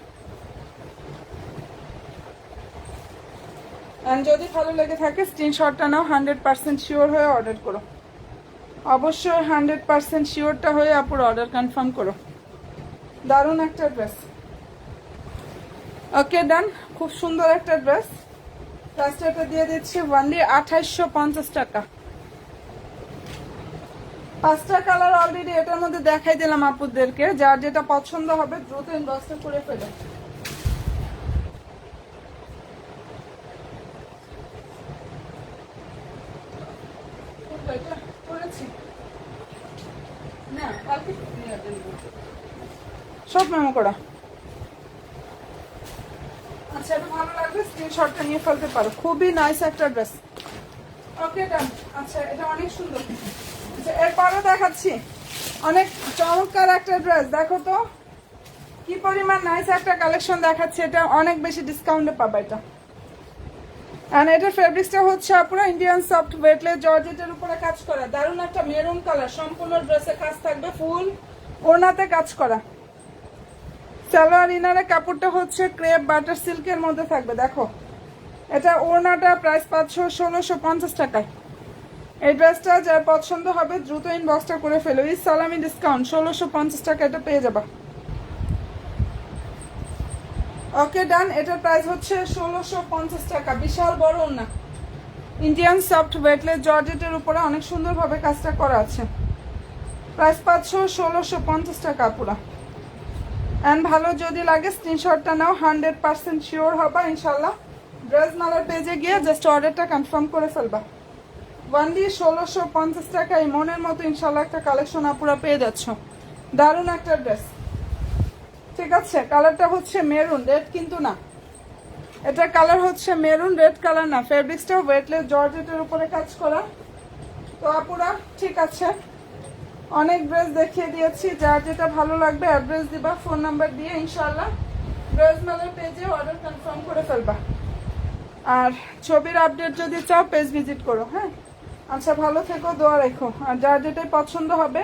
এন্ড যদি ভালো লেগে থাকে স্ক্রিনশটটা নাও, 100% শিওর হয়ে অর্ডার করো। অবশ্যই 100% শিওরটা হয়ে আপুর অর্ডার কনফার্ম করো। দারুণ একটা ড্রেস। ওকে ডান, খুব সুন্দর একটা ড্রেস। প্রাইসটা দিয়ে দিচ্ছি ওয়ানলি 2850 টাকা। 5টা কালার অলরেডি এটার মধ্যে দেখাই দিলাম আপুদেরকে, যার যেটা পছন্দ হবে দ্রুত ইনবক্সে করে ফেলে। সব মেমো করা। আচ্ছা, এটা ভালো লাগবে, স্ক্রিনশটটা নিয়ে ফেলতে পারো। খুবই নাইস একটা ড্রেস। ওকে ডান। আচ্ছা, এটা অনেক সুন্দর। আচ্ছা, এরপরও দেখাচ্ছি অনেক চমৎকার একটা ড্রেস। দেখো তো কি পরিমাণ নাইস একটা কালেকশন দেখাচ্ছে। এটা অনেক বেশি ডিসকাউন্টে পাবা এটা। এন্ড এটার ফেব্রিক্সটা হচ্ছে পুরো ইন্ডিয়ান সফট ওয়েটলেস জর্জেটের উপরে কাজ করা। দারুণ একটা মেরুন কালার, সম্পূর্ণ ড্রেসে কাজ থাকবে, ফুল ওড়নাতে কাজ করা। সালোয়ার ইনারের কাপড়টা হচ্ছে ক্রেপ বাটার সিল্কের মধ্যে থাকবে। দেখো, এটা ওড়নাটা প্রাইস পাচ্ছ 1650 টাকায়। এই ড্রেসটা যার পছন্দ হবে দ্রুত ইনবক্সটা করে ফেলো। এই সালামি ডিসকাউন্ট 1650 টাকা এটা পেয়ে যাবা। ওকে ডান, এটার প্রাইস হচ্ছে 1650 টাকা। বিশাল বড় ওড়না, ইন্ডিয়ান সফট ওয়েটলেস জর্জেটের উপরে অনেক সুন্দরভাবে কাজটা করা আছে। প্রাইস পাচ্ছ 1650 টাকা পুরা। অ্যান্ড ভালো যদি লাগে স্ক্রিনশটটা নাও, 100% শিওর হবা ইনশাল্লাহ। ড্রেস মালার পেজে গিয়ে জাস্ট অর্ডারটা কনফার্ম করে ফেলবা। ওয়ানলি 1650 টাকায় মনের মতো ইনশাল্লাহ একটা কালেকশন আপুরা পেয়ে যাচ্ছ। দারুণ একটা ড্রেস। ঠিক আছে, কালারটা হচ্ছে মেরুন, রেড কিন্তু না। এটার কালার হচ্ছে মেরুন, রেড কালার না। ফেব্রিক্সটা ওয়েটলেস জর্জেটের উপরে কাজ করা। তো আপুরা ঠিক আছে, অনেক ড্রেস দেখিয়ে দিয়েছি। যার যেটা ভালো লাগবে অ্যাড্রেস দিবা, ফোন নাম্বার দিয়ে ইনশাল্লাহ ড্রেস মেলার পেজে অর্ডার কনফার্ম করে ফেলবা। আর ছবির আপডেট যদি চাও পেজ ভিজিট করো। হ্যাঁ, আচ্ছা, ভালো থেকো, দোয়া রেখো। আর যার যেটাই পছন্দ হবে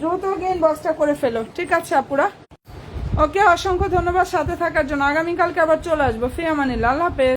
দ্রুত গিয়ে ইনবক্সটা করে ফেলো। ঠিক আছে আপুরা, ওকে, অসংখ্য ধন্যবাদ সাথে থাকার জন্য। আগামীকালকে আবার চলে আসবো। ফি আমানিল্লাহ, আল্লাহ হাফেজ।